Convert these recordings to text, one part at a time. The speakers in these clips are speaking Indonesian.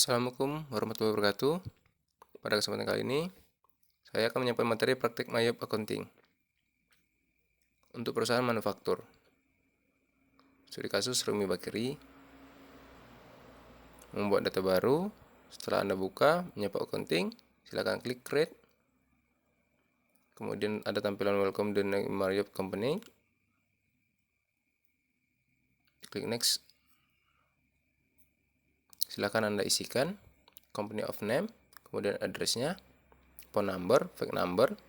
Assalamualaikum warahmatullahi wabarakatuh. Pada kesempatan kali ini, saya akan menyampaikan materi praktik Mayop Accounting untuk perusahaan manufaktur. Studi kasus Rumi Bakiri, membuat data baru. Setelah Anda buka Mayop Accounting, silakan klik Create. Kemudian ada tampilan Welcome to the Mayop Company. Klik Next. Silakan Anda isikan company of name, kemudian address-nya, phone number, fax number,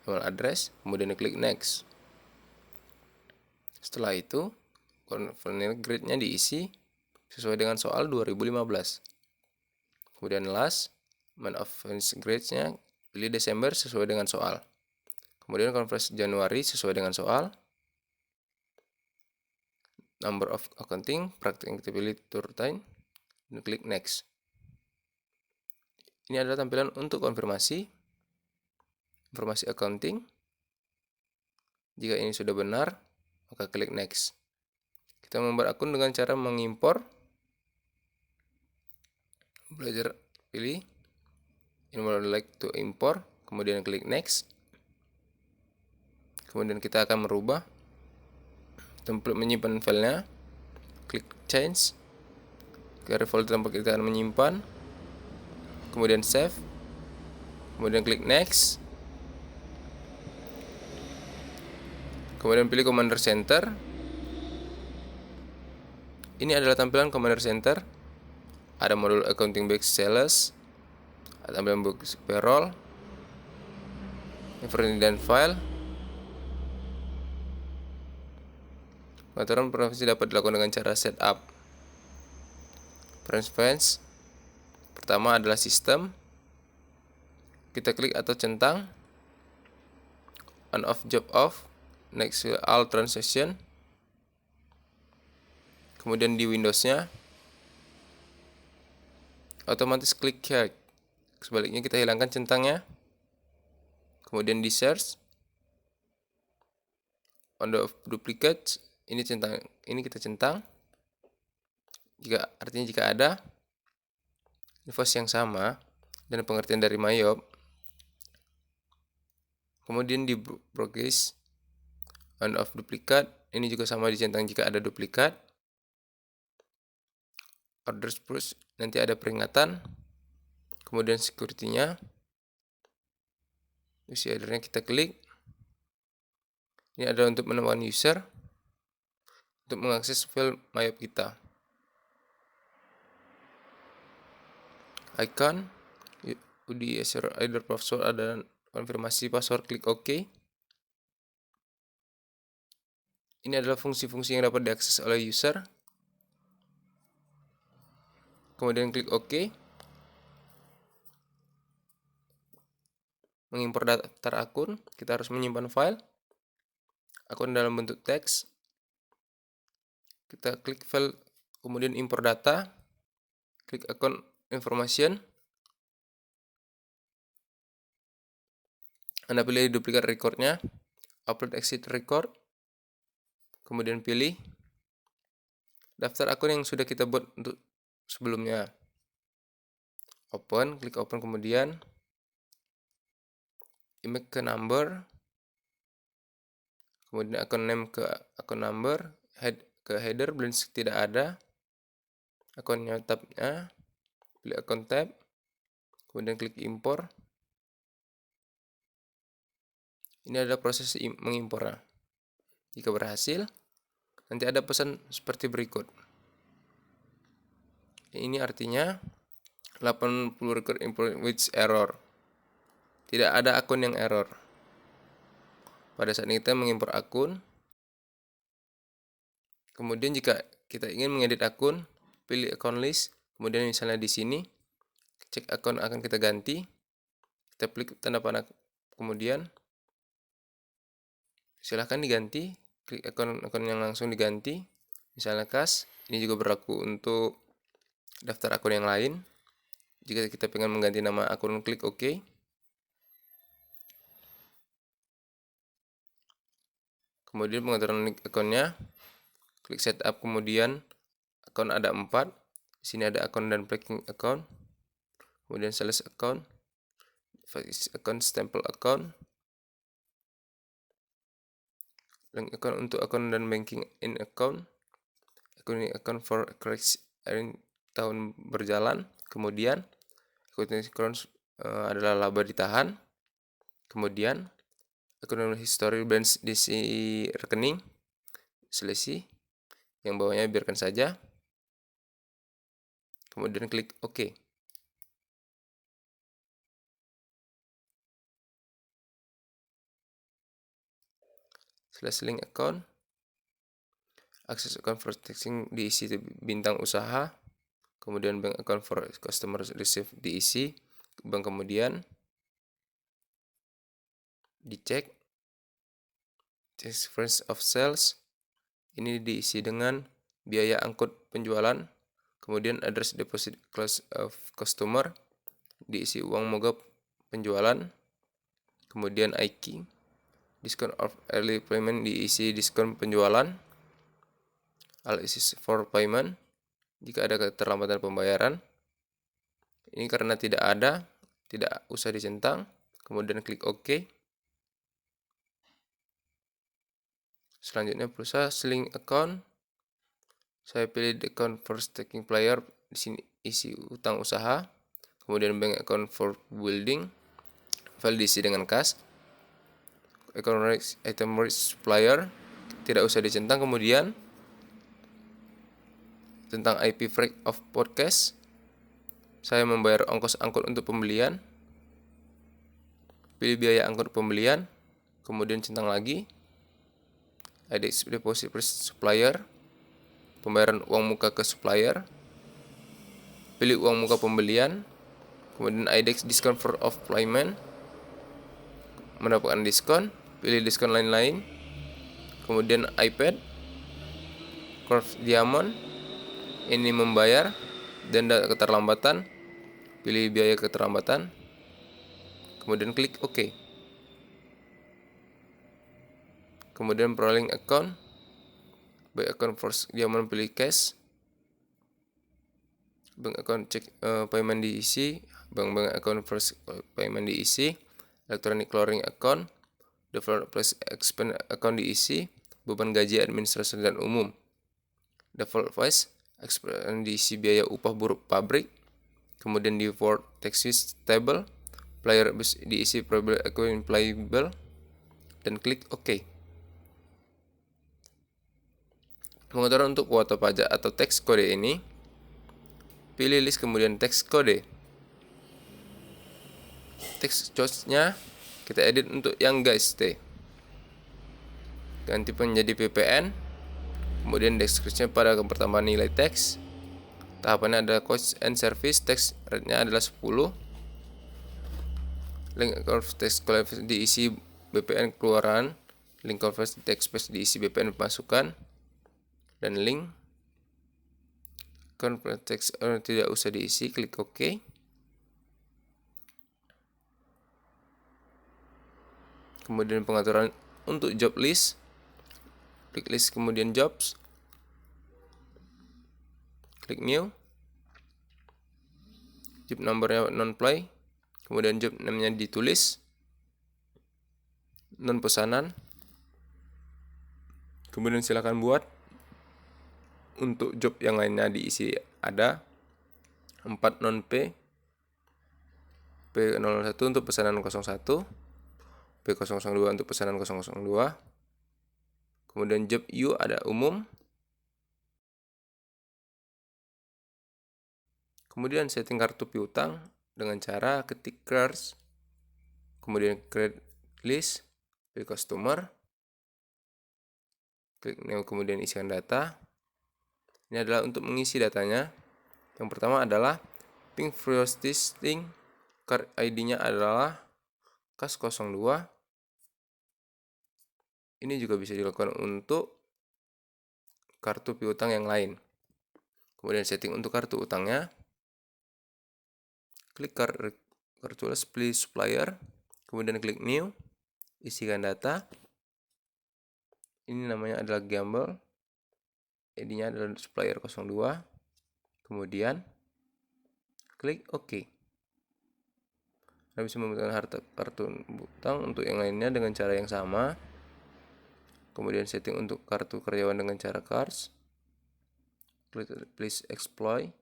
email address, kemudian klik Next. Setelah itu, conversion grade-nya diisi sesuai dengan soal 2015. Kemudian last, month of grades-nya pilih Desember sesuai dengan soal. Kemudian conversion Januari sesuai dengan soal. Number of accounting, praktik kita pilih tour time, dan klik next. Ini adalah tampilan untuk konfirmasi informasi accounting. Jika ini sudah benar, maka klik next. Kita membuat akun dengan cara mengimpor. Belajar pilih in would like to import, kemudian klik next. Kemudian kita akan merubah template menyimpan filenya, klik change ke folder tempat kita akan menyimpan, kemudian save, kemudian klik next, kemudian pilih Commander Center. Ini adalah tampilan Commander Center. Ada modul accounting base sales, ada tampilan box payroll, informasi dan file. Pengaturan profesi dapat dilakukan dengan cara setup. Preference pertama adalah sistem. Kita klik atau centang on off job off, next all transaction. Kemudian di Windows-nya otomatis klik check. Sebaliknya kita hilangkan centangnya. Kemudian di search on the duplicate, ini centang, ini kita centang. Artinya jika ada invoice yang sama dan pengertian dari Mayop. Kemudian di progress on off duplicate, ini juga sama dicentang jika ada duplikat. Orders push, nanti ada peringatan. Kemudian security-nya, isi header-nya kita klik. Ini adalah untuk menemukan user untuk mengakses file Mayop kita. Icon UDI either password, ada konfirmasi password, klik OK. Ini adalah fungsi-fungsi yang dapat diakses oleh user. Kemudian klik OK. Mengimpor daftar akun, kita harus menyimpan file akun dalam bentuk teks. Kita klik file, kemudian impor data, klik account information. Anda pilih duplikat recordnya, upload exit record, kemudian pilih daftar akun yang sudah kita buat untuk sebelumnya. Open, klik open, kemudian image ke number, kemudian akun name ke akun number, head ke header, balance tidak ada, akunnya tabnya, pilih akun tab, kemudian klik impor. Ini adalah proses mengimpornya. Jika berhasil, nanti ada pesan seperti berikut. Ini artinya 80 record import with error. Tidak ada akun yang error. Pada saat kita mengimpor akun, kemudian jika kita ingin mengedit akun, pilih account list, kemudian misalnya di sini cek akun akan kita ganti. Kita klik tanda panah, kemudian silahkan diganti, klik akun yang langsung diganti. Misalnya kas, ini juga berlaku untuk daftar akun yang lain. Jika kita ingin mengganti nama akun, klik OK. Kemudian pengaturan akunnya, klik setup, kemudian akun ada 4. Di sini ada account dan blanking account, kemudian sales account, device account, stempel account, link account untuk account dan banking in account, account for correction tahun berjalan, kemudian account adalah laba ditahan, kemudian account history balance di rekening, selisih, yang bawahnya biarkan saja, kemudian klik OK. Slash link account, akses account for texting diisi bintang usaha, kemudian bank account for customer receive diisi, bank, kemudian dicek difference of sales, ini diisi dengan biaya angkut penjualan, kemudian address deposit close of customer, diisi uang mogok penjualan, kemudian IK, discount of early payment, diisi diskon penjualan, all is for payment, jika ada keterlambatan pembayaran, ini karena tidak ada, tidak usah dicentang, kemudian klik OK. Selanjutnya pulsa link account, saya pilih the account for staking player, di sini isi utang usaha, kemudian bank account for building, file diisi dengan kas, account item risk supplier, tidak usah dicentang, kemudian tentang IP freight of podcast, saya membayar ongkos angkut untuk pembelian, pilih biaya angkut pembelian, kemudian centang lagi, IDEX deposit supplier, pembayaran uang muka ke supplier, pilih uang muka pembelian, kemudian IDEX discount for off payment, mendapatkan diskon, pilih diskon lain-lain, kemudian iPad, Curve Diamond, ini membayar, denda keterlambatan, pilih biaya keterlambatan, kemudian klik OK. Kemudian profiling account, bank account first Diamond, pilih cash, bank account check payment diisi, bank account first payment diisi, electronic clearing account, deferred plus expense account diisi, beban gaji administrasi dan umum, default voice diisi biaya upah buruh pabrik, kemudian default taxes table, player diisi probable account playable, dan klik OK. Pengaturan untuk kuota pajak atau tax kode ini, pilih list kemudian tax kode. Tax choice-nya kita edit untuk yang guys T. Ganti menjadi PPN. Kemudian deskripsinya pada pertambahan nilai tax. Tahapannya adalah cost and service, tax rate-nya adalah 10. Link of tax collection diisi BPN keluaran, link conversion tax base diisi BPN pemasukan, dan link convert tax tidak usah diisi, klik OK. Kemudian pengaturan untuk job list, klik list kemudian jobs, klik new, job numbernya non play, kemudian job namanya ditulis non pesanan, kemudian silakan buat. Untuk job yang lainnya diisi ada 4 non P, P01 untuk pesanan 01, P002 untuk pesanan 002, kemudian job U ada umum, kemudian setting kartu piutang dengan cara ketik cards, kemudian create list, pilih customer, klik new, kemudian isikan data. Ini adalah untuk mengisi datanya. Yang pertama adalah pink frosting, card ID-nya adalah kas 02. Ini juga bisa dilakukan untuk kartu piutang yang lain. Kemudian setting untuk kartu utangnya, klik kartu pilih supplier, kemudian klik new, isikan data. Ini namanya adalah Gamble, ID-nya adalah supplier 02, Kemudian klik OK. Anda bisa membuatkan kartu utang untuk yang lainnya dengan cara yang sama. Kemudian setting untuk kartu karyawan dengan cara cards. Klik please exploit.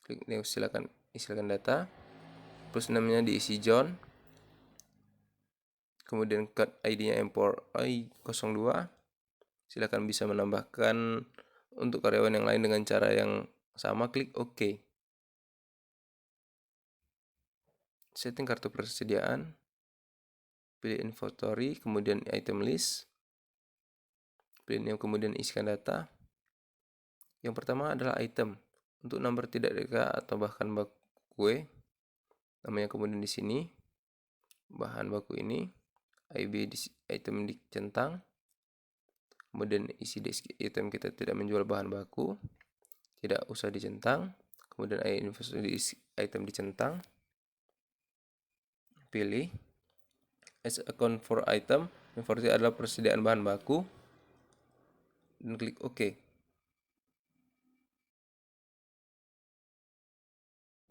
Klik new, silakan isikan data. Terus namanya diisi John. Kemudian card ID-nya import I02. Silakan bisa menambahkan untuk karyawan yang lain dengan cara yang sama. Klik OK. Setting kartu persediaan. Pilih inventory, kemudian item list. Pilih new, kemudian isikan data. Yang pertama adalah item. Untuk nomor tidak reka atau bahkan baku kue, namanya kemudian di sini. Bahan baku ini. IB item dicentang. Kemudian isi item kita tidak menjual bahan baku, tidak usah dicentang. Kemudian item dicentang. Pilih as account for item. Inventory adalah persediaan bahan baku. Dan klik OK.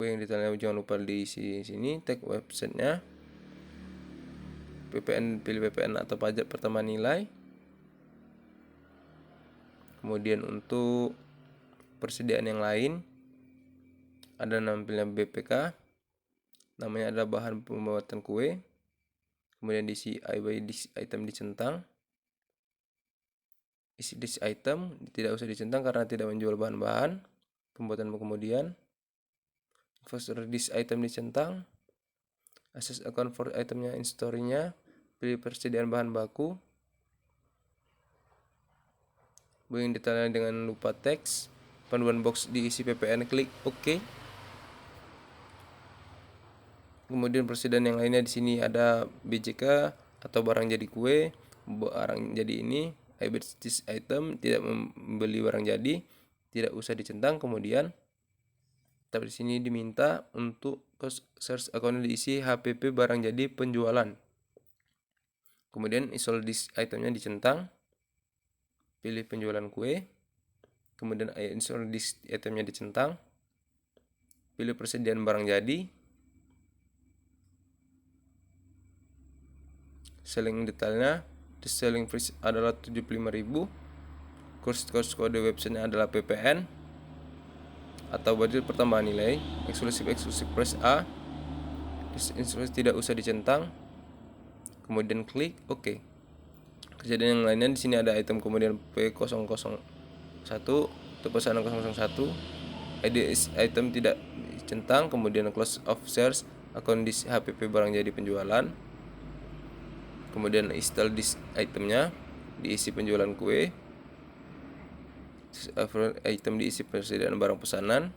Yang detailnya jangan lupa diisi sini. Tag websitenya. PPN, pilih PPN atau pajak pertambahan nilai. Kemudian untuk persediaan yang lain ada nampilnya BPK, namanya adalah bahan pembuatan kue. Kemudian diisi item dicentang. Isi this item tidak usah dicentang karena tidak menjual bahan-bahan pembuatan. Kemudian first this item dicentang. Access account for itemnya, in-store-nya, pilih persediaan bahan baku. Yang detailnya dengan lupa teks. Panduan box diisi PPN, klik OK. Kemudian persediaan yang lainnya di sini ada BJK atau barang jadi kue, barang jadi ini, this item, tidak membeli barang jadi, tidak usah dicentang. Kemudian tapi di sini diminta untuk search account diisi HPP barang jadi penjualan. Kemudian install this itemnya dicentang. Pilih penjualan kue. Kemudian install this itemnya dicentang. Pilih persediaan barang jadi. Selling detailnya, the selling price adalah 75.000. Course kode websitenya adalah PPN atau budget pertambahan nilai. Eksklusif price A. Instruksi tidak usah dicentang. Kemudian klik OK. Kejadian yang lainnya di sini ada item kemudian P001 untuk pesanan 001. ID item tidak dicentang. Kemudian close of shares akun di HPP barang jadi penjualan. Kemudian install this itemnya diisi penjualan kue. Item diisi persediaan barang pesanan.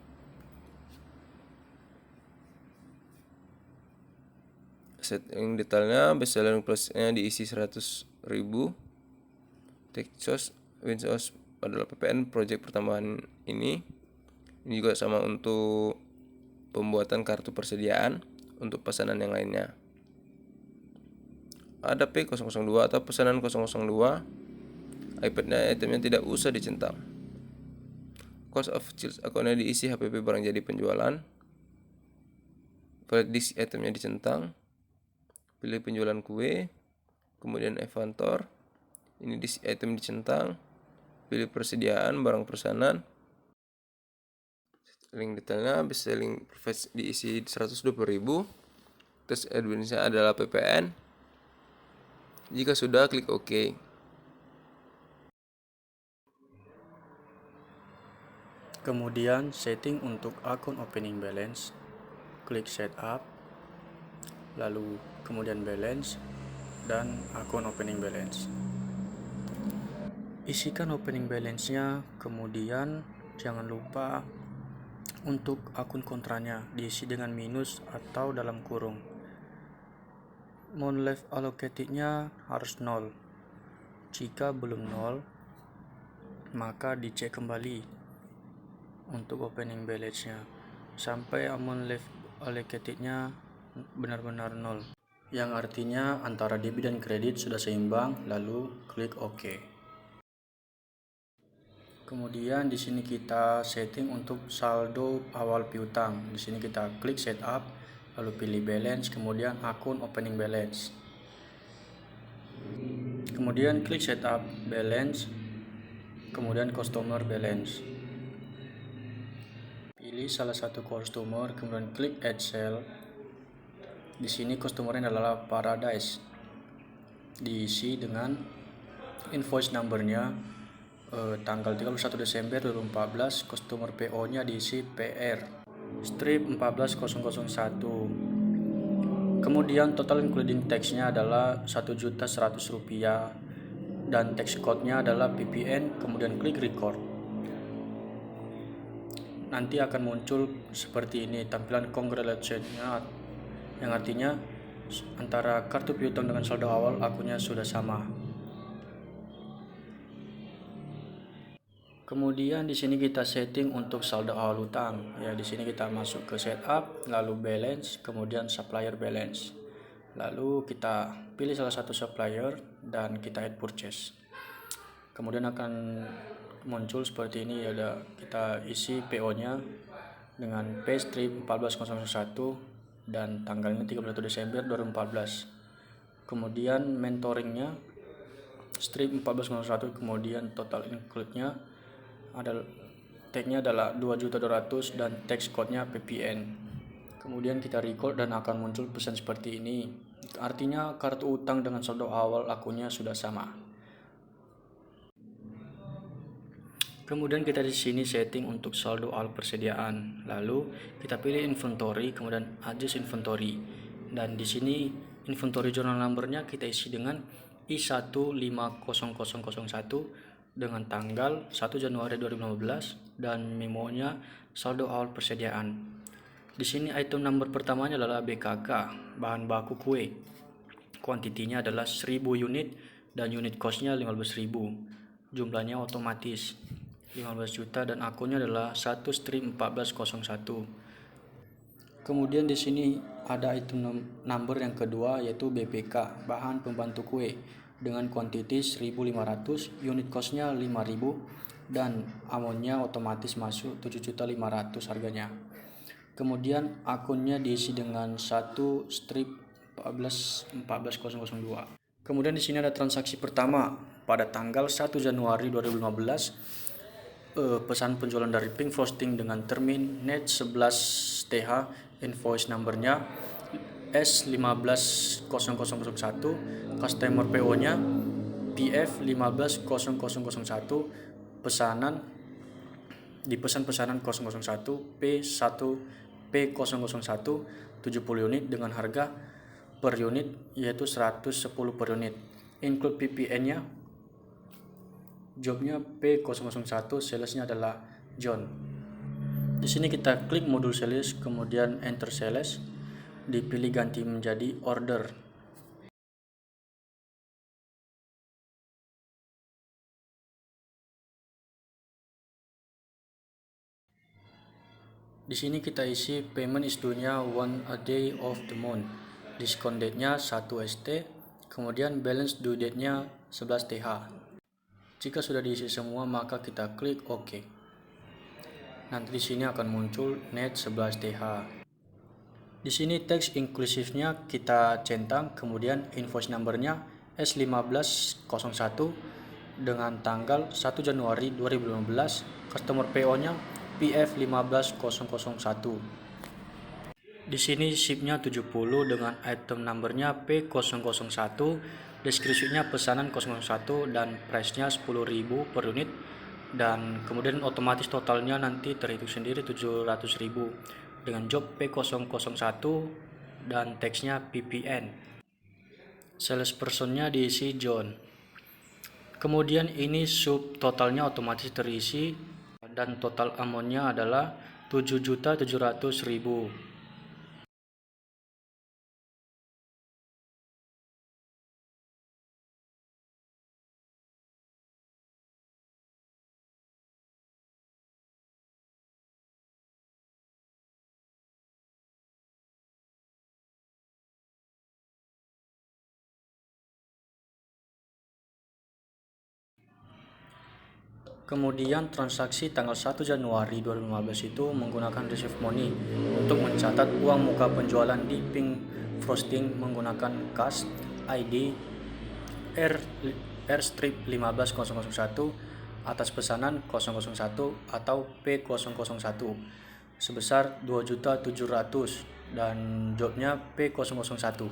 Setting detailnya, best selling price-nya diisi 100.000. Texas Winsource adalah PPN project pertambahan ini. Ini juga sama untuk pembuatan kartu persediaan untuk pesanan yang lainnya. Ada P002 atau pesanan 002. iPad-nya itemnya tidak usah dicentang. Cost of sales akunnya diisi HPP barang jadi penjualan. Valid disk itemnya dicentang. Pilih penjualan kue. Kemudian inventor. Ini disk item dicentang. Pilih persediaan barang pesanan. Link detailnya best selling price diisi 120.000. Terus adminnya adalah PPN. Jika sudah, klik OK. Kemudian setting untuk akun opening balance, klik setup, lalu kemudian balance dan akun opening balance. Isikan opening balance-nya, kemudian jangan lupa untuk akun kontranya diisi dengan minus atau dalam kurung. Amount left allocated-nya harus 0. Jika belum 0, maka dicek kembali untuk opening balance-nya sampai amount left allocated-nya benar-benar 0, yang artinya antara debit dan kredit sudah seimbang, lalu klik OK. Kemudian di sini kita setting untuk saldo awal piutang. Di sini kita klik setup, lalu pilih balance, kemudian akun opening balance. Kemudian klik setup balance, kemudian customer balance. Pilih salah satu customer, kemudian klik add sale. Di sini customernya adalah Paradise. Diisi dengan invoice numbernya, tanggal 31 Desember 2014, customer PO-nya diisi PR strip 14001. Kemudian total including tax-nya adalah Rp1.100.000 dan tax code-nya adalah PPN, kemudian klik record. Nanti akan muncul seperti ini tampilan congratulations-nya, yang artinya antara kartu piutang dengan saldo awal akunnya sudah sama. Kemudian di sini kita setting untuk saldo awal utang. Ya, di sini kita masuk ke setup, lalu balance, kemudian supplier balance. Lalu kita pilih salah satu supplier dan kita add purchase. Kemudian akan muncul seperti ini, ada kita isi PO-nya dengan P strip 14001 dan tanggalnya 31 Desember 2014. Kemudian mentoringnya strip 1401, kemudian total include-nya ada tag-nya adalah 2.200.000 dan tax code-nya PPN. Kemudian kita record dan akan muncul pesan seperti ini. Artinya kartu utang dengan saldo awal akunnya sudah sama. Kemudian kita di sini setting untuk saldo awal persediaan. Lalu kita pilih inventory, kemudian adjust inventory. Dan di sini inventory journal number-nya kita isi dengan I150001 dengan tanggal 1 Januari 2015 dan memonya saldo awal persediaan. Di sini item number pertamanya adalah BKK, bahan baku kue. Kuantitinya adalah 1000 unit dan unit cost-nya 15.000. Jumlahnya otomatis 15 juta dan akunnya adalah 1 strip 1401. Kemudian di sini ada item number yang kedua yaitu BPK, bahan pembantu kue dengan kuantiti 1500, unit cost-nya 5000 dan amonnya otomatis masuk 7.500.000 harganya. Kemudian akunnya diisi dengan 1 strip 14002. Kemudian di sini ada transaksi pertama pada tanggal 1 Januari 2015. Pesan penjualan dari Pink Frosting dengan termin net 11 TH, invoice numbernya S15001, customer PO-nya PF 150001, pesanan di pesanan 001 P1 P001 70 unit dengan harga per unit yaitu 110 per unit. Include PPN-nya, jobnya P001, salesnya adalah John. Di sini kita klik modul sales, kemudian enter sales, dipilih ganti menjadi order. Di sini kita isi payment is due-nya 1 a day of the month, discount date-nya 1 ST, kemudian balance due date-nya 11 TH. Jika sudah diisi semua maka kita klik OK. Nanti di sini akan muncul net 11 TH. Di sini teks inklusifnya kita centang, kemudian invoice number-nya S1501 dengan tanggal 1 Januari 2015, customer PO-nya PF15001. Di sini ship-nya 70 dengan item number-nya P001, deskripsinya pesanan 01 dan price-nya 10.000 per unit, dan kemudian otomatis totalnya nanti terhitung sendiri 700.000 dengan job P001 dan teksnya PPN. Sales person-nya diisi John. Kemudian ini sub totalnya otomatis terisi dan total amount-nya adalah 7.700.000. Kemudian transaksi tanggal 1 Januari 2015 itu menggunakan receive money untuk mencatat uang muka penjualan di Pink Frosting menggunakan kas ID R-15001 atas pesanan 001 atau P001 sebesar 2.700.000 dan jobnya P001.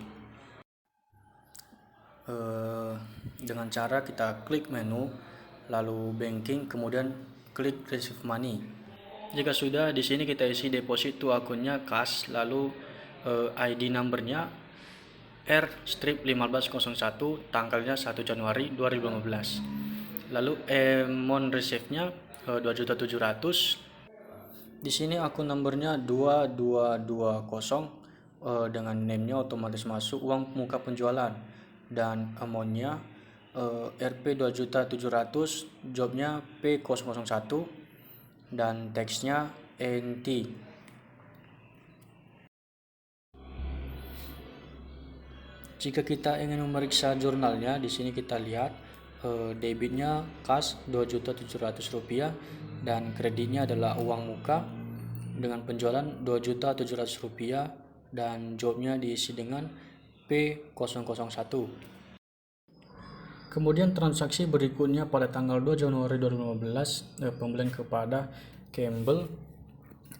Dengan cara kita klik menu, lalu banking, kemudian klik receive money. Jika sudah, di sini kita isi deposit to akunnya kas, lalu ID numbernya R-1501, tanggalnya 1 Januari 2015. Lalu amount receive-nya 2.700.000. Di sini akun nomornya 2220, dengan name-nya otomatis masuk uang muka penjualan, dan amount-nya Rp 2.700.000, jobnya P001, dan teksnya NT. Jika kita ingin memeriksa jurnalnya, di sini kita lihat debitnya kas Rp2.700.000 dan kreditnya adalah uang muka dengan penjualan Rp2.700.000 dan jobnya diisi dengan P001. Kemudian transaksi berikutnya pada tanggal 2 Januari 2015, pembelian kepada Campbell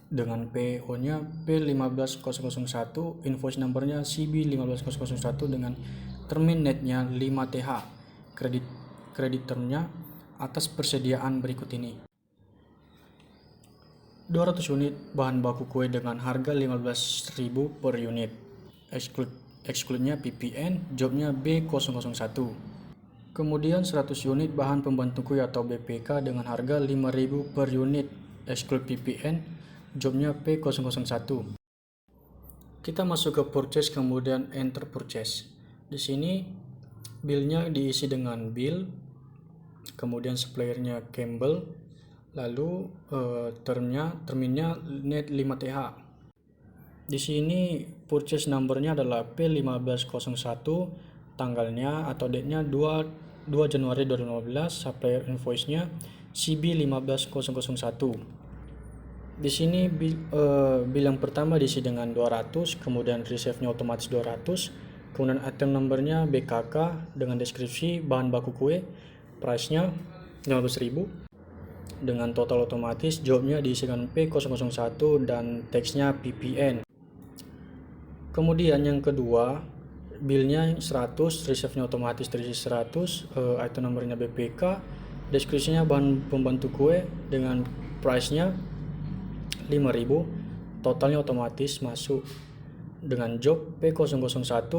dengan PO-nya P15001, invoice numbernya CB15001 dengan terminate-nya 5TH. Kredit termnya atas persediaan berikut ini. 200 unit bahan baku kue dengan harga 15.000 per unit. Exclude-nya PPN, jobnya B001. Kemudian 100 unit bahan pembantu kue atau BPK dengan harga 5.000 per unit, exclude PPN, jobnya P001. Kita masuk ke purchase, kemudian enter purchase. Di sini bill-nya diisi dengan bill, kemudian supplier-nya Campbell, lalu terminnya net 5TH. Di sini purchase number-nya adalah P1501, tanggalnya atau date-nya 2 Januari 2015, supplier invoice-nya CB15001. Di sini bill yang pertama diisi dengan 200, kemudian receive-nya otomatis 200, kemudian item number-nya BKK dengan deskripsi bahan baku kue, price-nya 15.000 dengan total otomatis, jobnya diisi dengan P001 dan teksnya PPN. Kemudian yang kedua, bill-nya 100, receive-nya otomatis terisi 100, item number-nya BPK, deskripsinya bahan pembantu kue dengan price-nya 5.000, totalnya otomatis masuk dengan job P001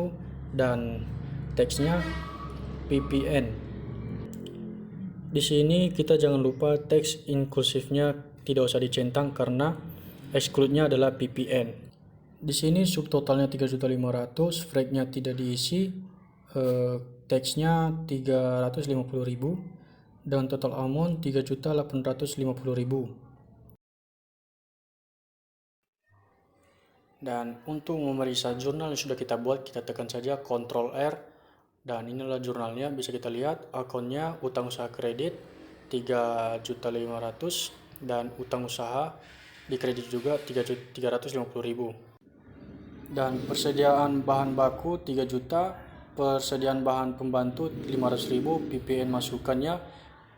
dan teksnya PPN. Di sini kita jangan lupa teks inklusifnya tidak usah dicentang karena exclude-nya adalah PPN. Di sini subtotalnya 3.500.000, frag-nya tidak diisi, teksnya 350.000 dan total amount 3.850.000. Dan untuk memeriksa jurnal yang sudah kita buat, kita tekan saja Ctrl R, dan inilah jurnalnya. Bisa kita lihat akunnya utang usaha kredit 3.500.000 dan utang usaha di kredit juga 350.000. Dan persediaan bahan baku 3 juta, persediaan bahan pembantu 500.000, PPN masukannya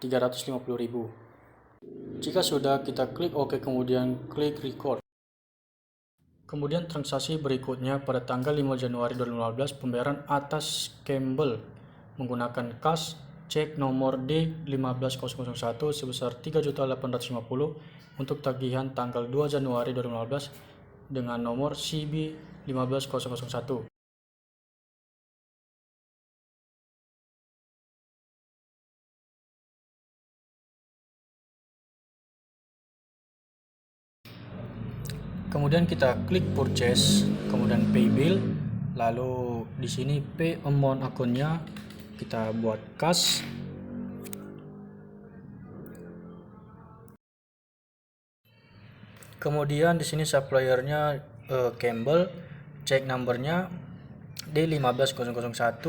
350.000. Jika sudah, kita klik OK, kemudian klik record. Kemudian transaksi berikutnya pada tanggal 5 Januari 2015, pembayaran atas Campbell menggunakan kas cek nomor D15001 sebesar 3.850.000 untuk tagihan tanggal 2 Januari 2015 dengan nomor CB15001. Kemudian kita klik purchase, kemudian pay bill, lalu di sini pay amount akunnya kita buat kas. Kemudian di sini suppliernya Campbell, check numbernya D15001,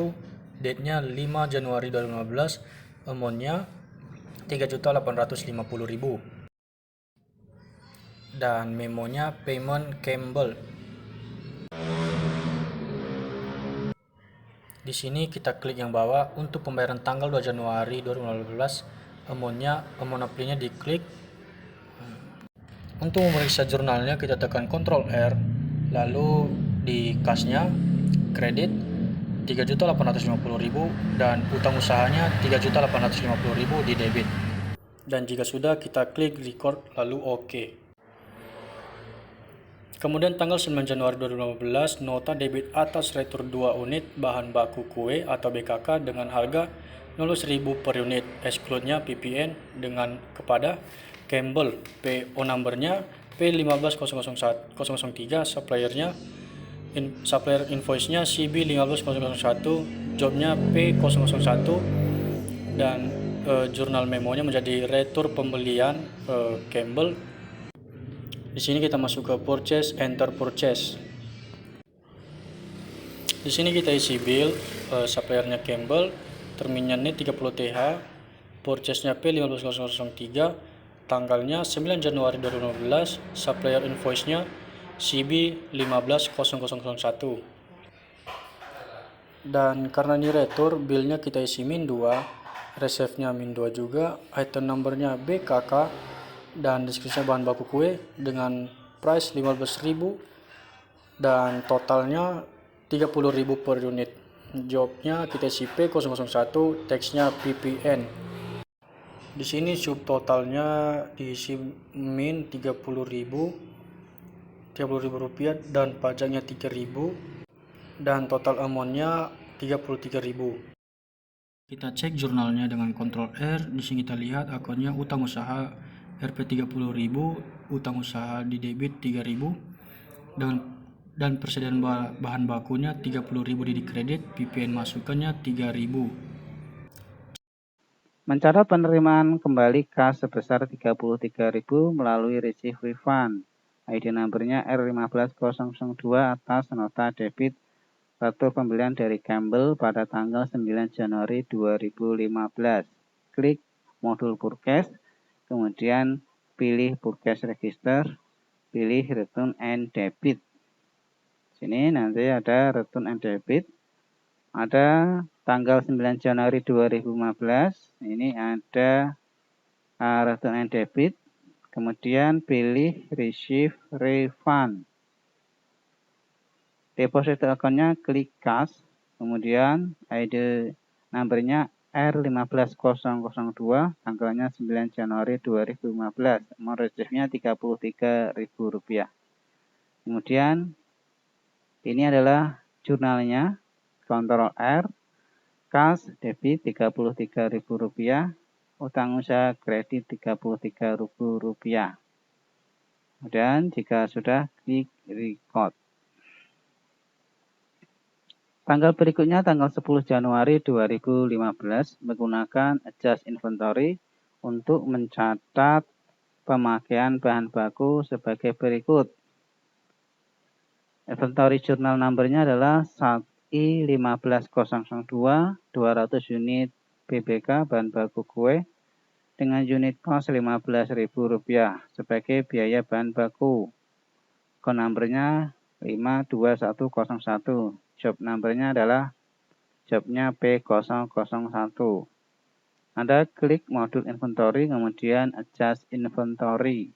date-nya 5 Januari 2015, amount-nya 3.850.000. Dan memonya payment Campbell. Di sini kita klik yang bawah untuk pembayaran tanggal 2 Januari 2015. Amount apply-nya diklik. Untuk memeriksa jurnalnya kita tekan Ctrl R, lalu di kasnya kredit 3.850.000 dan utang usahanya 3.850.000 di debit. Dan jika sudah, kita klik record lalu OK. Kemudian tanggal 9 Januari 2015, nota debit atas retur 2 unit bahan baku kue atau BKK dengan harga 100.000 per unit, exclude-nya PPN dengan kepada Campbell, PO number-nya P15003, supplier invoice-nya CB15001, job-nya P001, dan jurnal memonya menjadi retur pembelian Campbell. Di sini kita masuk ke purchase, enter purchase. Di sini kita isi bill, suppliernya Campbell, terminalnya 30 TH, purchase-nya P15003, tanggalnya 9 Januari 2015, supplier invoice-nya CB15001. Dan karena ini retur, bill-nya kita isi min 2, receive-nya min 2 juga, item number-nya BKK, dan deskripsinya bahan baku kue dengan price 15.000 dan totalnya 30.000 per unit. Jobnya kita isi P001, teksnya PPN. Di sini subtotalnya diisi min 30.000 rupiah dan pajaknya 3.000 dan total amountnya 33.000. Kita cek jurnalnya dengan Ctrl R. Di sini kita lihat akunnya utang usaha Rp 30.000, utang usaha di debit 3.000, dan persediaan bahan bakunya 30.000 di kredit, PPN masukannya 3.000. Mencatat penerimaan kembali kas sebesar 33.000 melalui receive refund. ID numbernya R15002 atas nota debit retur pembelian dari Campbell pada tanggal 9 Januari 2015. Klik modul purchase, kemudian pilih purchase register, pilih return and debit. Sini nanti ada return and debit. Ada tanggal 9 Januari 2015. Ini ada return and debit. Kemudian pilih receive refund. Deposit account-nya klik kas. Kemudian ID numbernya R15002, tanggalnya 9 Januari 2015. Amount receive-nya Rp33.000. Kemudian ini adalah jurnalnya, Ctrl R, kas debit Rp33.000, utang usaha kredit Rp33.000. Kemudian jika sudah, klik record. Tanggal berikutnya tanggal 10 Januari 2015 menggunakan adjust inventory untuk mencatat pemakaian bahan baku sebagai berikut. Inventory journal number-nya adalah I15002, 200 unit BBK bahan baku kue dengan unit cost Rp15.000 sebagai biaya bahan baku. Account number-nya 52101. Job number-nya adalah jobnya P001. Anda klik modul inventory, kemudian adjust inventory.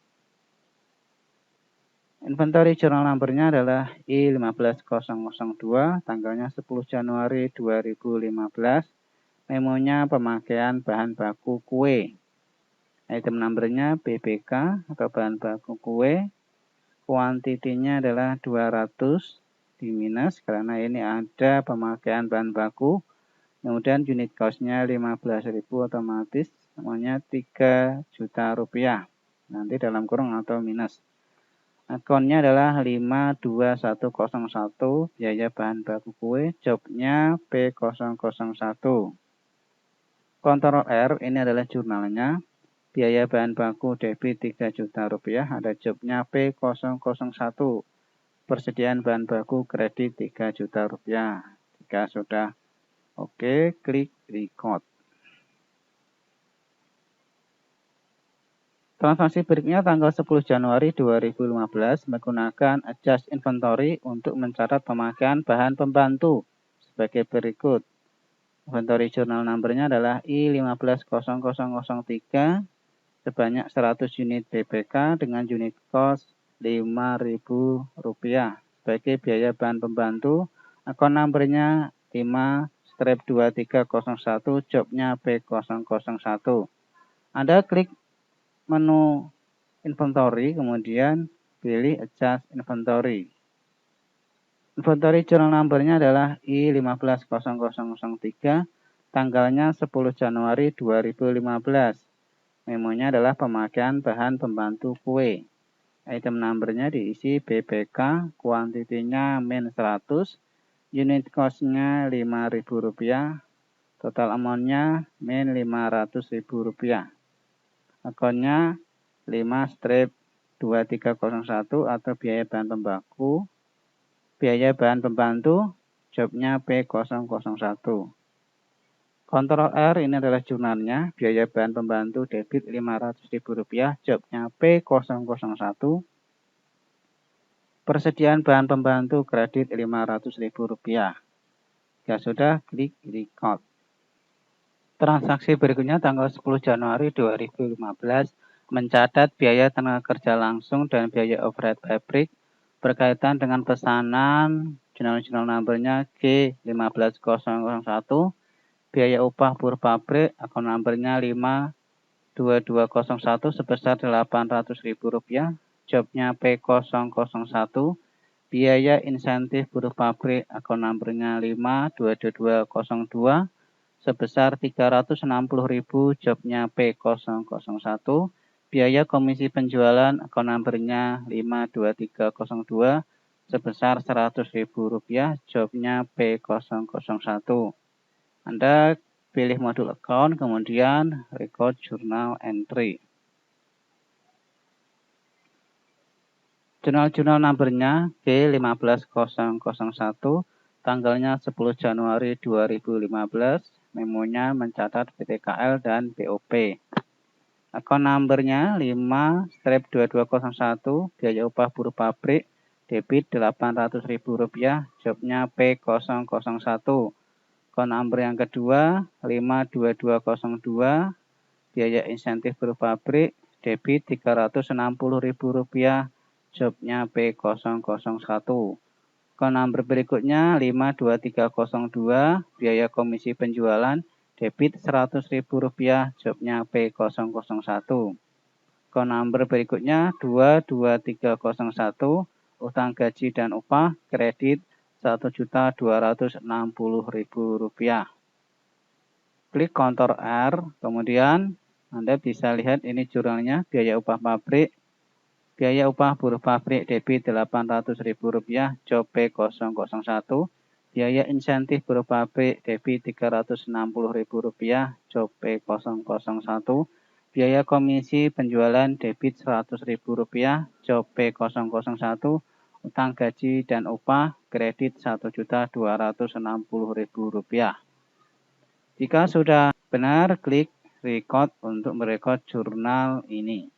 Inventory journal number-nya adalah I15002, tanggalnya 10 Januari 2015. Memonya pemakaian bahan baku kue. Item number-nya BBK atau bahan baku kue. Kuantitinya adalah 200. Di minus karena ini ada pemakaian bahan baku. Kemudian unit cost-nya 15.000, otomatis semuanya 3 juta rupiah. Nanti dalam kurung atau minus. Akunnya adalah 52101, biaya bahan baku kue, jobnya P001. Ctrl R, ini adalah jurnalnya. Biaya bahan baku debit 3 juta rupiah, ada jobnya P001. Persediaan bahan baku kredit 3 juta rupiah. Jika sudah oke, klik record. Transaksi berikutnya tanggal 10 Januari 2015 menggunakan adjust inventory untuk mencatat pemakaian bahan pembantu sebagai berikut. Inventory journal numbernya adalah I150003 sebanyak 100 unit BPK dengan unit cost Rp5.000 sebagai biaya bahan pembantu. Akun numbernya 5-2301, jobnya P001. Anda klik menu inventory, kemudian pilih adjust inventory. Inventory journal numbernya adalah I150003, tanggalnya 10 Januari 2015. Memonya adalah pemakaian bahan pembantu kue. Item numbernya diisi BPK, kuantitinya min 100, unit cost-nya Rp5.000, total amount-nya min Rp500.000. Akunnya 5-2301 atau biaya bahan pembaku, biaya bahan pembantu, jobnya P001. Kontrol R ini adalah jurnalnya, biaya bahan pembantu debit Rp500.000, jobnya P001. Persediaan bahan pembantu kredit Rp500.000. Jika sudah, klik record. Transaksi berikutnya tanggal 10 Januari 2015 mencatat biaya tenaga kerja langsung dan biaya overhead pabrik berkaitan dengan pesanan jurnal numbernya G15001, biaya upah buruh pabrik, akun numbernya 52201 sebesar Rp800.000, jobnya P001, biaya insentif buruh pabrik, akun numbernya 52202 sebesar Rp360.000, jobnya P001, biaya komisi penjualan, akun numbernya 52302 sebesar Rp100.000, jobnya P001. Anda pilih modul account, kemudian record journal entry. Jurnal numbernya G15001, tanggalnya 10 Januari 2015, memonya mencatat PTKL dan BOP. Akun numbernya 5-2201, biaya upah buruh pabrik, debit Rp800.000, jobnya P001. Akun number yang kedua 52202, biaya insentif buruh pabrik, debit Rp360.000, jobnya P001. Akun number berikutnya 52302, biaya komisi penjualan, debit Rp100.000, jobnya P001. Akun number berikutnya 22301, utang gaji dan upah, kredit Rp1.260.000. Klik Ctrl R, kemudian Anda bisa lihat ini jurnalnya, biaya upah pabrik, biaya upah buruh pabrik debit Rp800.000, job P001, biaya insentif buruh pabrik debit Rp360.000, job P001, biaya komisi penjualan debit Rp100.000, job P001, utang gaji dan upah kredit Rp1.260.000. Jika sudah benar, klik record untuk merekod jurnal ini.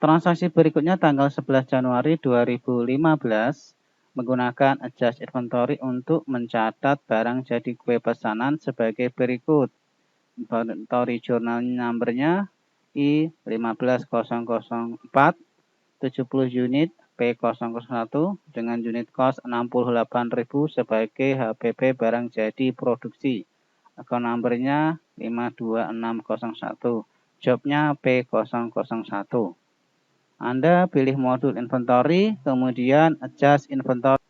Transaksi berikutnya tanggal 11 Januari 2015 menggunakan adjust inventory untuk mencatat barang jadi kue pesanan sebagai berikut. Inventory journal numbernya I15004, 70 unit P001 dengan unit cost Rp68.000 sebagai HPP barang jadi produksi. Akun numbernya 52601, jobnya P001. Anda pilih modul inventory, kemudian adjust inventory.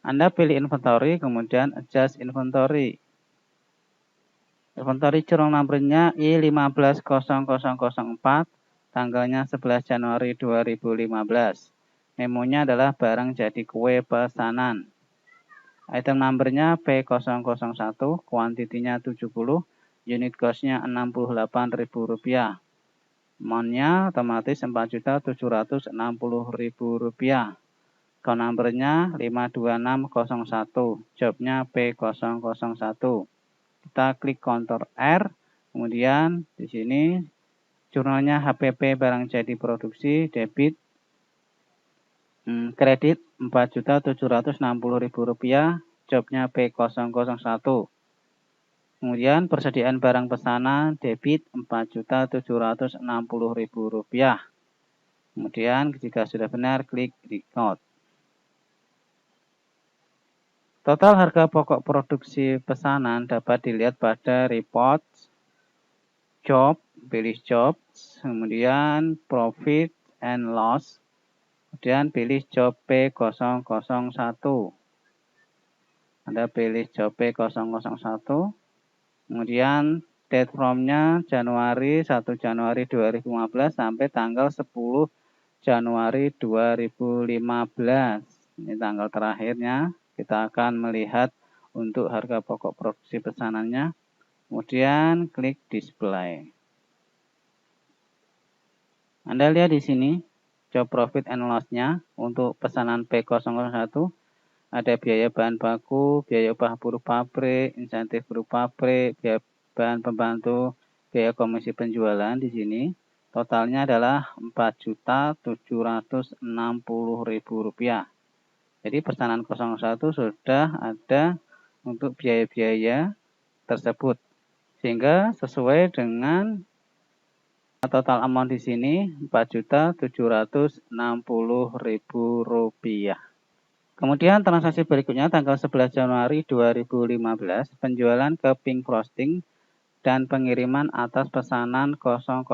Anda pilih inventory, kemudian adjust inventory. Inventory journal numbernya I15004, tanggalnya 11 Januari 2015. Memonya adalah barang jadi kue pesanan. Item numbernya P001, kuantitinya 70, unit cost-nya Rp68.000. Amount-nya otomatis Rp4.760.000. Account number-nya 52601, jobnya P001. Kita klik Ctrl R, Kemudian di sini jurnalnya HPP barang jadi produksi debit kredit Rp4.760.000, jobnya P001. Kemudian persediaan barang pesanan debit Rp4.760.000. Kemudian jika sudah benar klik record. Total harga pokok produksi pesanan dapat dilihat pada report, job, pilih job, kemudian profit and loss, kemudian pilih job P001. Anda pilih job P001, kemudian date from-nya Januari 1 Januari 2015 sampai tanggal 10 Januari 2015. Ini tanggal terakhirnya. Kita akan melihat untuk harga pokok produksi pesanannya. Kemudian klik display. Anda lihat di sini job profit and loss-nya untuk pesanan P001. Ada biaya bahan baku, biaya upah buruh pabrik, insentif buruh pabrik, biaya bahan pembantu, biaya komisi penjualan di sini. Totalnya adalah Rp4.760.000. Jadi pesanan 01 sudah ada untuk biaya-biaya tersebut. Sehingga sesuai dengan total amount di sini Rp4.760.000. Kemudian transaksi berikutnya tanggal 11 Januari 2015, penjualan ke Pink Frosting dan pengiriman atas pesanan 001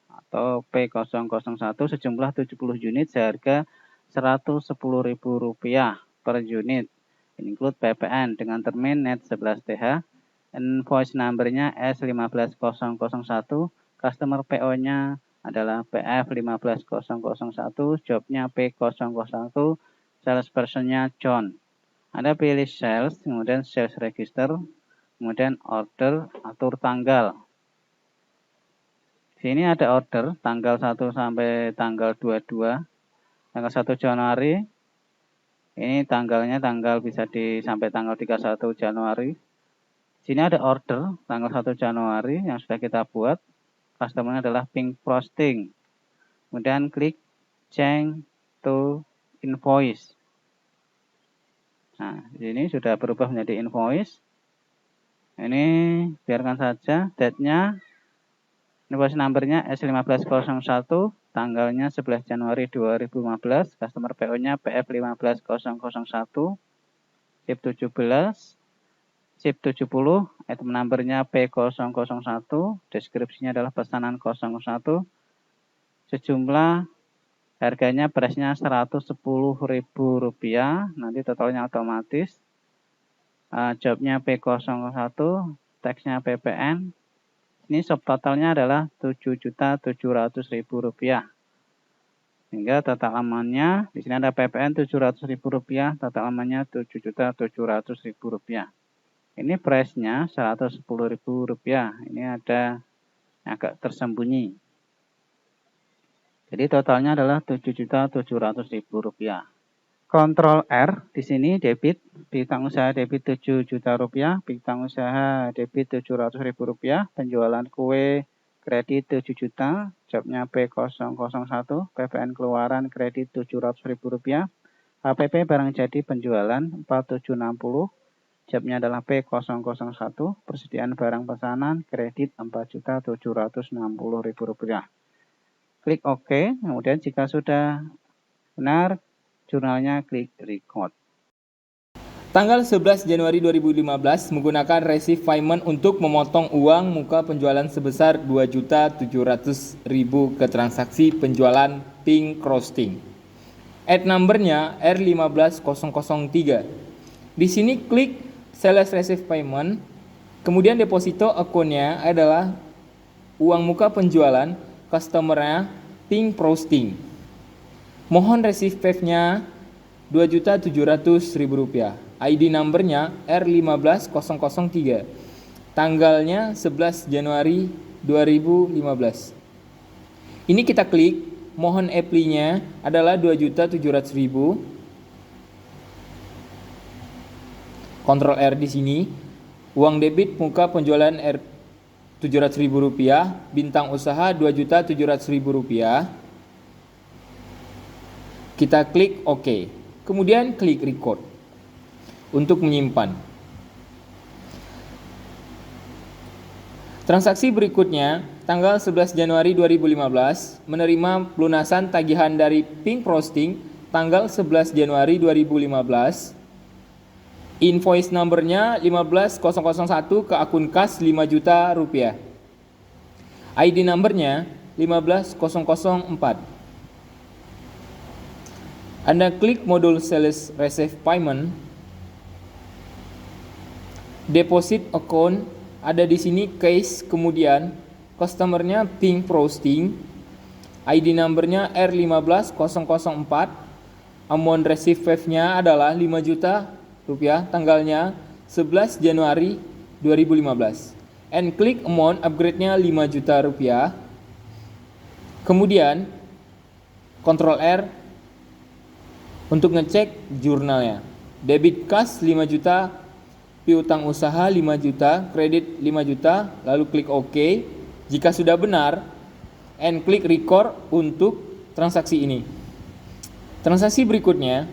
atau P001 sejumlah 70 unit seharga Rp110.000 per unit. Include PPN dengan termin net 11TH, invoice number-nya S15001, customer PO-nya adalah PF15001, jobnya P001, sales person-nya John. Anda pilih sales, kemudian sales register, kemudian order, atur tanggal. Sini ada order tanggal 1 sampai tanggal 22. Tanggal 1 Januari, ini tanggalnya bisa sampai tanggal 31 Januari. Sini ada order tanggal 1 Januari yang sudah kita buat. Customer adalah Pink Frosting. Kemudian klik change to invoice. Nah, di sini sudah berubah menjadi invoice. Ini biarkan saja. Date-nya, invoice number-nya S15001, tanggalnya 11 Januari 2015, customer PO-nya PF15001, SIP 17, SIP 70, item number-nya P001, deskripsinya adalah pesanan 01, sejumlah harganya berasnya Rp110.000, nanti totalnya otomatis. Jobnya P01, teksnya PPN. Ini subtotalnya adalah Rp7.700.000. Sehingga total amannya, di sini ada PPN Rp700.000, total amannya Rp7.700.000. Ini price-nya Rp110.000. Ini ada agak tersembunyi. Jadi totalnya adalah Rp7.700.000. Kontrol R di sini debit, piutang usaha debit Rp7 juta, piutang usaha debit Rp700.000, penjualan kue kredit 7 juta, jobnya P001, PPN keluaran kredit Rp700.000, HPP barang jadi penjualan 4760, jobnya adalah P001, persediaan barang pesanan kredit Rp4.760.000. Klik OK, kemudian jika sudah benar, jurnalnya klik record. Tanggal 11 Januari 2015 menggunakan receive payment untuk memotong uang muka penjualan sebesar Rp2.700.000 ke transaksi penjualan Pink Frosting. Add number-nya R15003. Di sini klik sales receive payment, kemudian deposito akunnya adalah uang muka penjualan customer-nya Pink Frosting. Mohon receive pay-nya Rp2.700.000. ID number-nya R15003. Tanggalnya 11 Januari 2015. Ini kita klik, mohon apply-nya adalah Rp2.700.000. Kontrol R di sini. Uang debit muka penjualan Rp700.000, bintang usaha Rp2.700.000. Kita klik OK. Kemudian klik record untuk menyimpan. Transaksi berikutnya, tanggal 11 Januari 2015, menerima pelunasan tagihan dari Pink Frosting tanggal 11 Januari 2015. Invoice numbernya 15001 ke akun kas Rp5 juta. ID numbernya 15004. Anda klik modul Sales Receive Payment. Deposit account ada di sini case, kemudian customernya Pink Frosting. ID numbernya R15004. Amount receive-nya adalah Rp5 juta, tanggalnya 11 Januari 2015. And klik amount upgrade-nya Rp5 juta. Kemudian Ctrl R untuk ngecek jurnalnya. Debit kas 5 juta, piutang usaha 5 juta, kredit 5 juta, lalu klik OK. Jika sudah benar, and klik record untuk transaksi ini. Transaksi berikutnya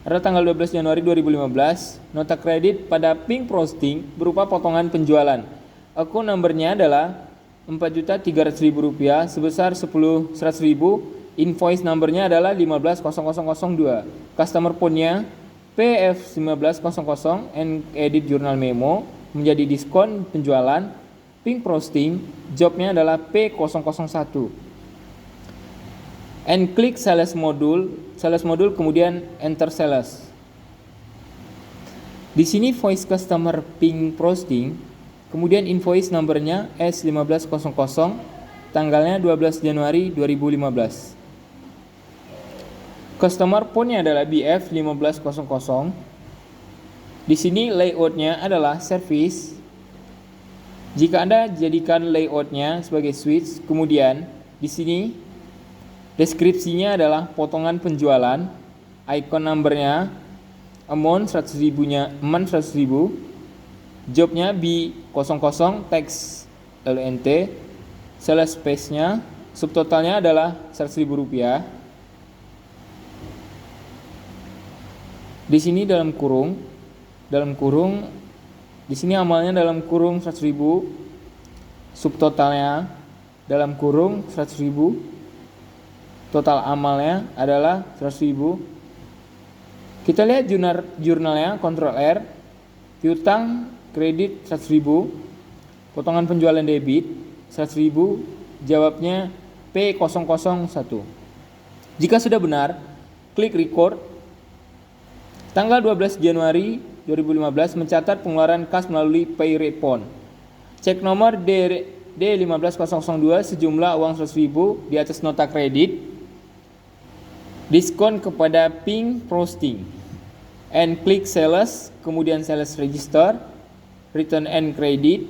pada tanggal 12 Januari 2015, nota kredit pada Pink Frosting berupa potongan penjualan. Akun numbernya adalah Rp4.300.000 sebesar Rp100.000. Invoice numbernya adalah 150002. Customer phone-nya PF15000 and edit journal memo menjadi diskon penjualan Pink Frosting. Jobnya adalah P001. And klik sales module kemudian enter sales. Di sini voice customer Pink Frosting, kemudian invoice numbernya S1500, tanggalnya 12 Januari 2015. Customer phone-nya adalah BF1500. Di sini layout-nya adalah service. Jika Anda jadikan layout-nya sebagai switch, kemudian di sini deskripsinya adalah potongan penjualan, icon numbernya, amount 100.000-nya, amount 100.000, jobnya B00, text LNT, sales space-nya, subtotalnya adalah Rp100.000. Di sini dalam kurung, di sini amalnya dalam kurung 100.000, subtotalnya dalam kurung 100.000, total amalnya adalah 100.000. Kita lihat jurnalnya, Ctrl R, piutang kredit 100.000, potongan penjualan debit 100.000, jawabnya P001. Jika sudah benar, klik record. Tanggal 12 Januari 2015 mencatat pengeluaran kas melalui Pay Repon. Cek nomor D15002 sejumlah uang 100.000 di atas nota kredit. Diskon kepada Pink Frosting. And klik sales, kemudian sales register, return and credit.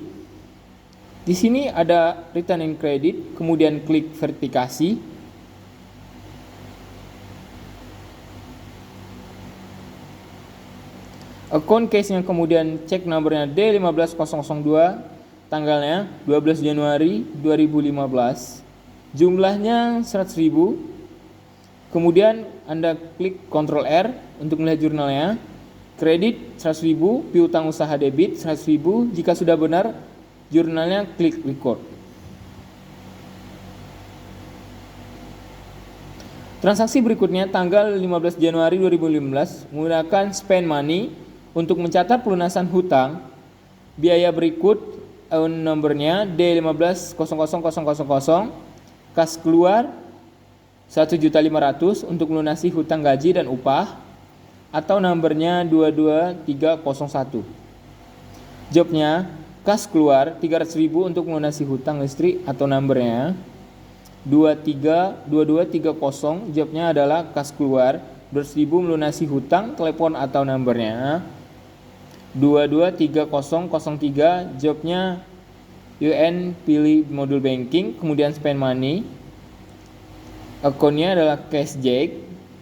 Di sini ada return and credit, kemudian klik verifikasi. Akun case-nya kemudian cek nomornya D15002, tanggalnya 12 Januari 2015. Jumlahnya 100.000. Kemudian Anda klik Ctrl R untuk melihat jurnalnya. Kredit 100.000, piutang usaha debit 100.000. Jika sudah benar, jurnalnya klik record. Transaksi berikutnya tanggal 15 Januari 2015 menggunakan spend money untuk mencatat pelunasan hutang. Biaya berikut, nomornya D1500000, kas keluar 1.500.000 untuk melunasi hutang gaji dan upah, atau nomornya 22301. Jobnya kas keluar 300.000 untuk melunasi hutang listrik, atau nomornya 2230. Jobnya adalah kas keluar 200.000 melunasi hutang telepon, atau nomornya 223003. Jobnya UN, pilih modul banking, kemudian spend money. Akunnya adalah cash jack,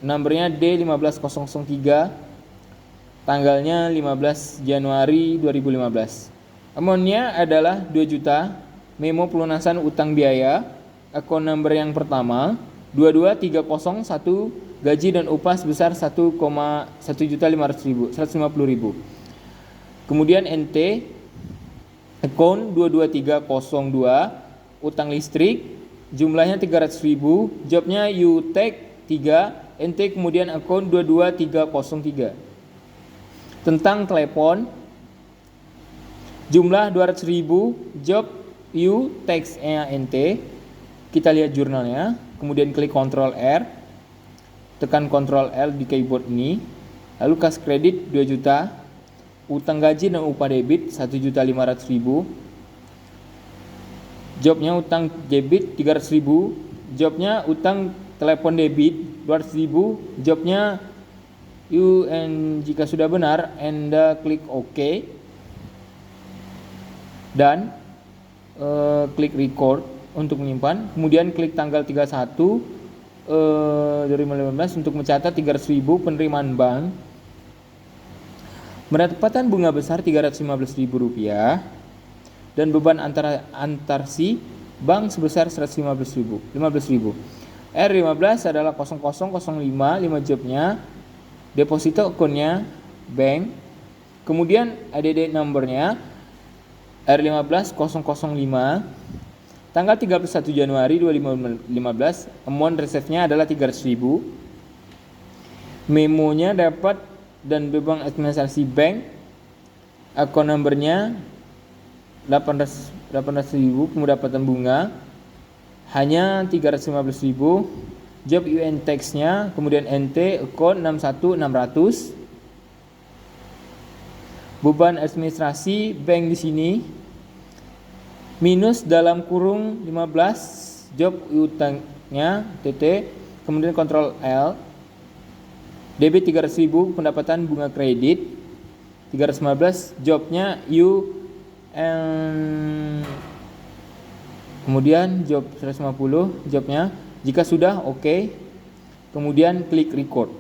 nomornya D15003, tanggalnya 15 Januari 2015. Amountnya adalah 2 juta, memo pelunasan utang biaya, account number yang pertama 22301 gaji dan upah sebesar 1.150.000. Kemudian NT account 22302 utang listrik jumlahnya 300.000, jobnya UTEK 3 NT, kemudian account 22303. Tentang telepon jumlah 200.000, job U teksnya NT. Kita lihat jurnalnya, kemudian klik Ctrl R, tekan Ctrl L di keyboard ini, lalu kas kredit 2 juta, utang gaji dan upah debit 1.500.000, jobnya utang debit 300.000, jobnya utang telepon debit 200.000, jobnya UN. Jika sudah benar, Anda klik OK dan klik record untuk menyimpan, kemudian klik tanggal 31 2015 untuk mencatat 300.000 penerimaan bank. Pendapatan bunga besar Rp315.000 dan beban antarsi bank sebesar Rp15.000. R15 adalah 0005, 5 jobnya, deposito akunnya bank, kemudian ADD numbernya R15 005, tanggal 31 Januari 2015, amount reserve-nya adalah 300.000, memonya dapat dan beban administrasi bank, akun numbernya 800.000, pendapatan bunga hanya 315.000, job UN tax-nya, kemudian NT account 61600, beban administrasi bank di sini minus dalam kurung 15, job utangnya TT, kemudian Ctrl L, debit 300.000, pendapatan bunga kredit 315, jobnya U, kemudian job 150, jobnya. Jika sudah oke, kemudian klik record.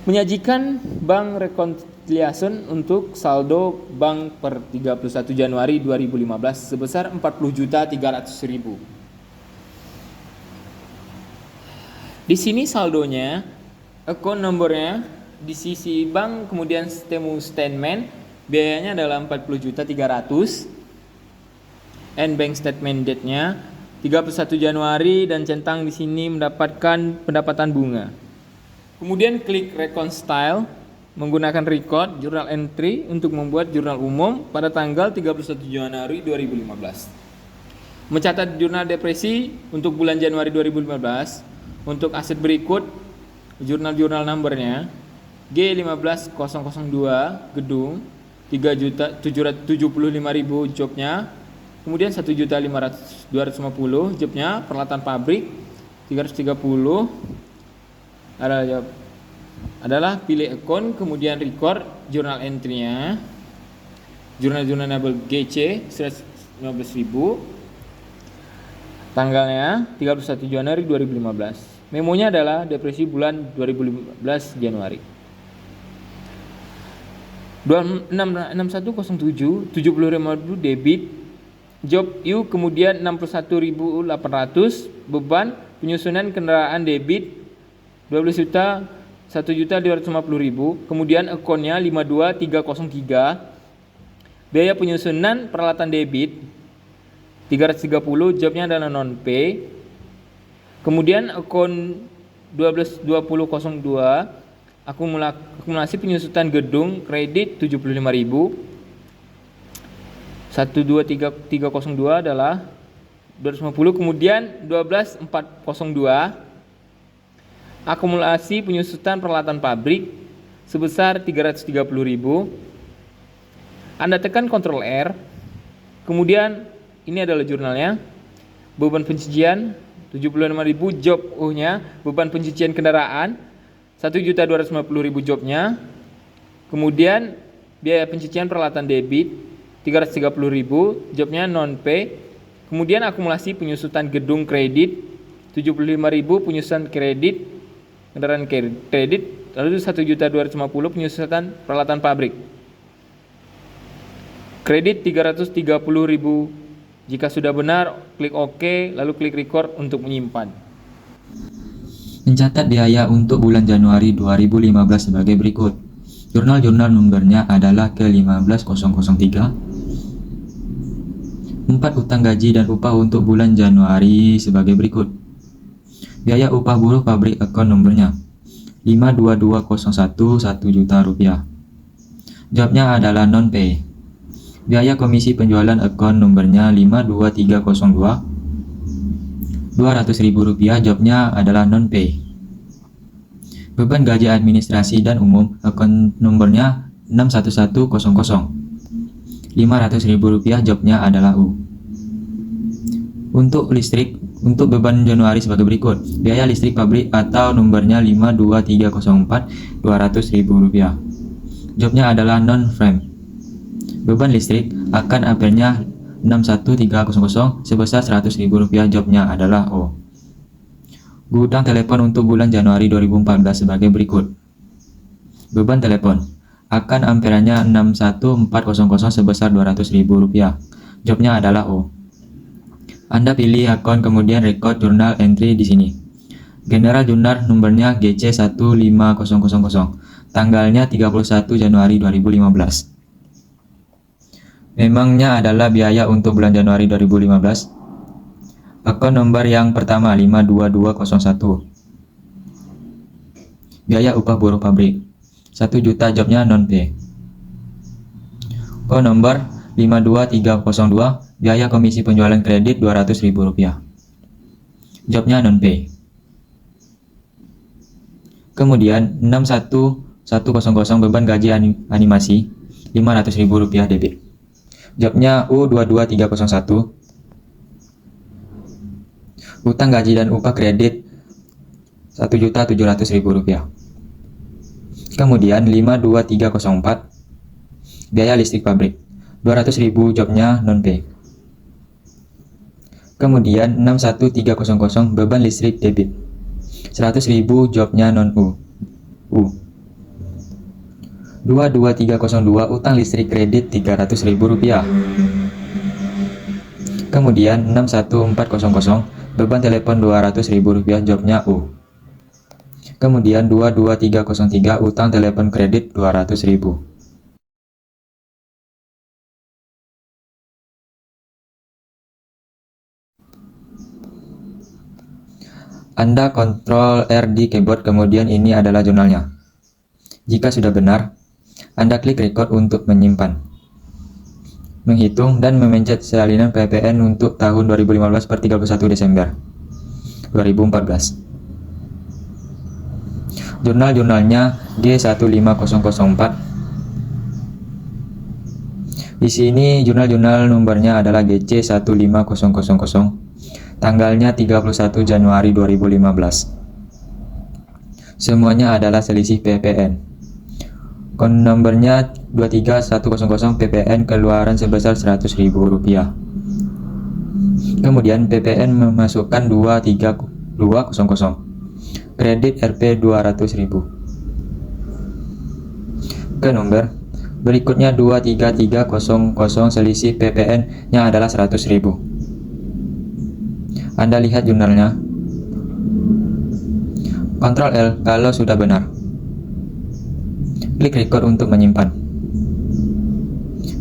Menyajikan bank reconciliation untuk saldo bank per 31 Januari 2015 sebesar 40.300.000. Di sini saldonya, account numbernya di sisi bank, kemudian statement, biayanya adalah 40.300.000, and bank statement date-nya 31 Januari dan centang di sini mendapatkan pendapatan bunga. Kemudian klik reconcile menggunakan record journal entry untuk membuat jurnal umum pada tanggal 31 Januari 2015. Mencatat jurnal depresi untuk bulan Januari 2015. Untuk aset berikut, jurnal numbernya G15002 gedung 3.775.000 jobnya, kemudian 1.250 jobnya, peralatan pabrik 330 adalah pilih akun, kemudian record jurnal entry-nya, jurnal label GC 115.000, tanggalnya 31 Januari 2015. Memonya adalah depresi bulan 2015 Januari. 6107 75.000 debit, job U, kemudian 61.800, beban penyusunan kendaraan debit 12.1.250.000, kemudian akunnya 52303, biaya penyusunan peralatan debit 330, jobnya adalah non pay, kemudian akun 12.2002 akumulasi penyusutan gedung kredit 75.000. 12302 adalah 250, kemudian 12402 akumulasi penyusutan peralatan pabrik sebesar 330.000. Anda tekan Ctrl R, kemudian ini adalah jurnalnya, beban pencucian 75.000, job U-nya, beban pencucian kendaraan 1.250.000 jobnya, kemudian biaya pencucian peralatan debit 330.000, jobnya non pay, kemudian akumulasi penyusutan gedung kredit 75.000, penyusutan kredit kendaraan kredit, lalu 1.250 penyusutan peralatan pabrik. Kredit 330.000. Jika sudah benar, klik OK, lalu klik record untuk menyimpan. Mencatat biaya untuk bulan Januari 2015 sebagai berikut. Jurnal nomornya adalah ke-15003. 4 utang gaji dan upah untuk bulan Januari sebagai berikut. Biaya upah buruh pabrik akun nomornya 52201 1 juta rupiah. Jawabnya adalah non-pay. Biaya komisi penjualan akun nomornya 52302 200.000 rupiah. Jawabnya adalah non-pay. Beban gaji administrasi dan umum akun nomornya 61100 500.000 rupiah. Jawabnya adalah U. Untuk listrik, untuk beban Januari sebagai berikut. Biaya listrik pabrik atau nomornya 52304 200.000 rupiah. Jawabnya adalah non-frame. Beban listrik akan ampere-nya 61300 sebesar 100.000 rupiah. Jawabnya adalah O. Gudang telepon untuk bulan Januari 2014 sebagai berikut. Beban telepon akan ampere-nya 61400 sebesar 200.000 rupiah. Jawabnya adalah O. Anda pilih akun kemudian record jurnal entry di sini. General jurnal nomornya GC15000. Tanggalnya 31 Januari 2015. Memangnya adalah biaya untuk bulan Januari 2015. Akun nomor yang pertama 52201. Biaya upah buruh pabrik 1 juta. Jawabnya non-pay. Akun nomor 52302. Biaya komisi penjualan kredit 200.000 rupiah. Jawabnya non-pay. Kemudian 61100 beban gaji animasi 500.000 rupiah debit. Jawabnya U22301. Utang gaji dan upah kredit 1.700.000 rupiah. Kemudian 52304. Biaya listrik pabrik 200.000. Jawabnya non-pay. Kemudian 61300 beban listrik debit 100.000. Jawabnya non-U. 22302 utang listrik kredit 300.000 rupiah. Kemudian 61400 beban telepon 200.000 rupiah. Jawabnya U. Kemudian 22303 utang telepon kredit 200.000. Anda kontrol R di keyboard, kemudian ini adalah jurnalnya. Jika sudah benar, Anda klik record untuk menyimpan, menghitung, dan memencet salinan PPN untuk tahun 2015 per 31 Desember 2014. Jurnalnya G15004. Di sini jurnal nomornya adalah GC15000. Tanggalnya 31 Januari 2015. Semuanya adalah selisih PPN. Kon nomornya 23100 PPN keluaran sebesar 100.000 rupiah. Kemudian PPN memasukkan 23200 kredit Rp 200.000 ke nomor berikutnya. 23300 selisih PPN nya adalah 100.000. Anda lihat jurnalnya. Ctrl L kalau sudah benar. Klik record untuk menyimpan.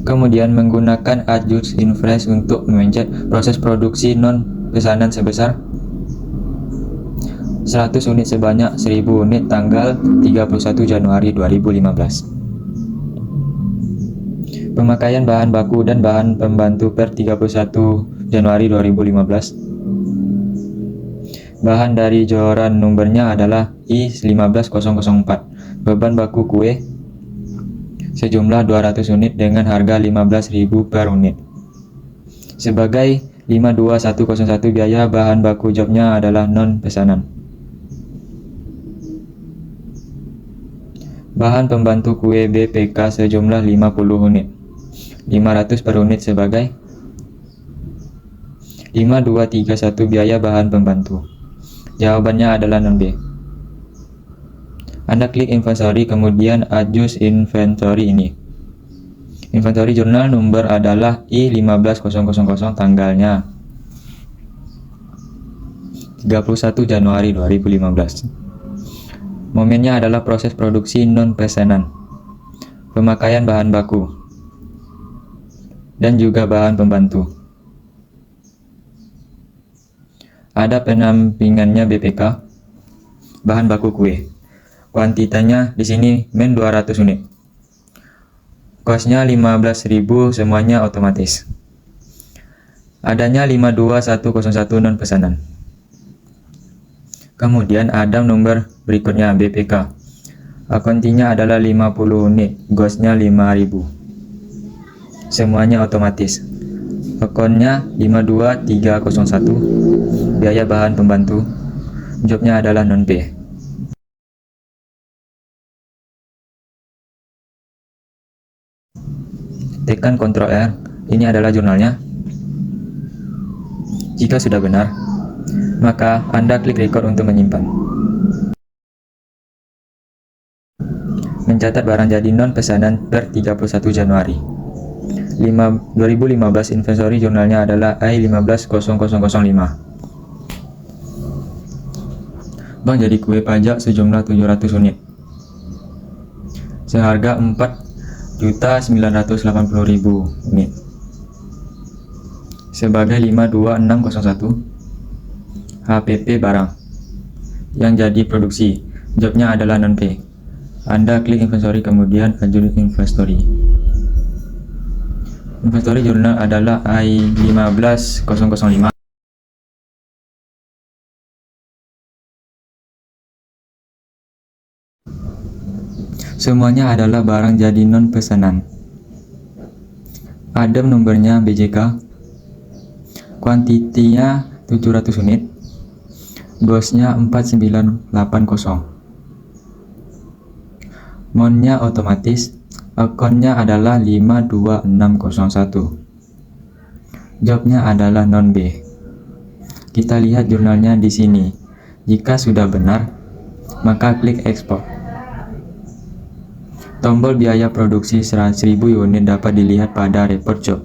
Kemudian menggunakan Adjust Invoice untuk memencet proses produksi non pesanan sebesar 100 unit sebanyak 1000 unit tanggal 31 Januari 2015. Pemakaian bahan baku dan bahan pembantu per 31 Januari 2015. Bahan dari joran nomornya adalah I15004. Beban baku kue sejumlah 200 unit dengan harga 15.000 per unit. Sebagai 52101 biaya bahan baku jobnya adalah non pesanan. Bahan pembantu kue BPK sejumlah 50 unit. 500 per unit sebagai 5231 biaya bahan pembantu. Jawabannya adalah non B. Anda klik inventory kemudian adjust inventory ini. Inventory jurnal number adalah I15000, tanggalnya 31 Januari 2015. Momennya adalah proses produksi non-pesanan, pemakaian bahan baku, dan juga bahan pembantu. Ada penampingannya BPK, bahan baku kue. Kuantitanya di sini 200 unit. Kosnya 15.000, semuanya otomatis. Adanya 52101 non pesanan. Kemudian ada nomor berikutnya BPK. Akuntinya adalah 50 unit, gosnya 5.000. Semuanya otomatis. Akunnya 52301. Biaya bahan pembantu. Jobnya adalah non-pay. Tekan Ctrl R. Ini adalah jurnalnya. Jika sudah benar, maka Anda klik record untuk menyimpan. Mencatat barang jadi non pesanan per 31 Januari 2015. Inventory jurnalnya adalah I1500005. Bank jadi kue pajak sejumlah 700 unit seharga 4.980.000 unit sebagai 52601 HPP barang yang jadi produksi. Jobnya adalah non-pay. Anda klik inventory, kemudian ajuin inventory. Inventory jurnal adalah I15005. Semuanya adalah barang jadi non pesanan. Ada nomornya BJK. Kuantitinya 700 unit. Gosnya 4980. Monnya otomatis. Akunnya adalah 52601. Jobnya adalah non-B. Kita lihat jurnalnya di sini. Jika sudah benar, maka klik ekspor. Tombol biaya produksi 100.000 unit dapat dilihat pada report job.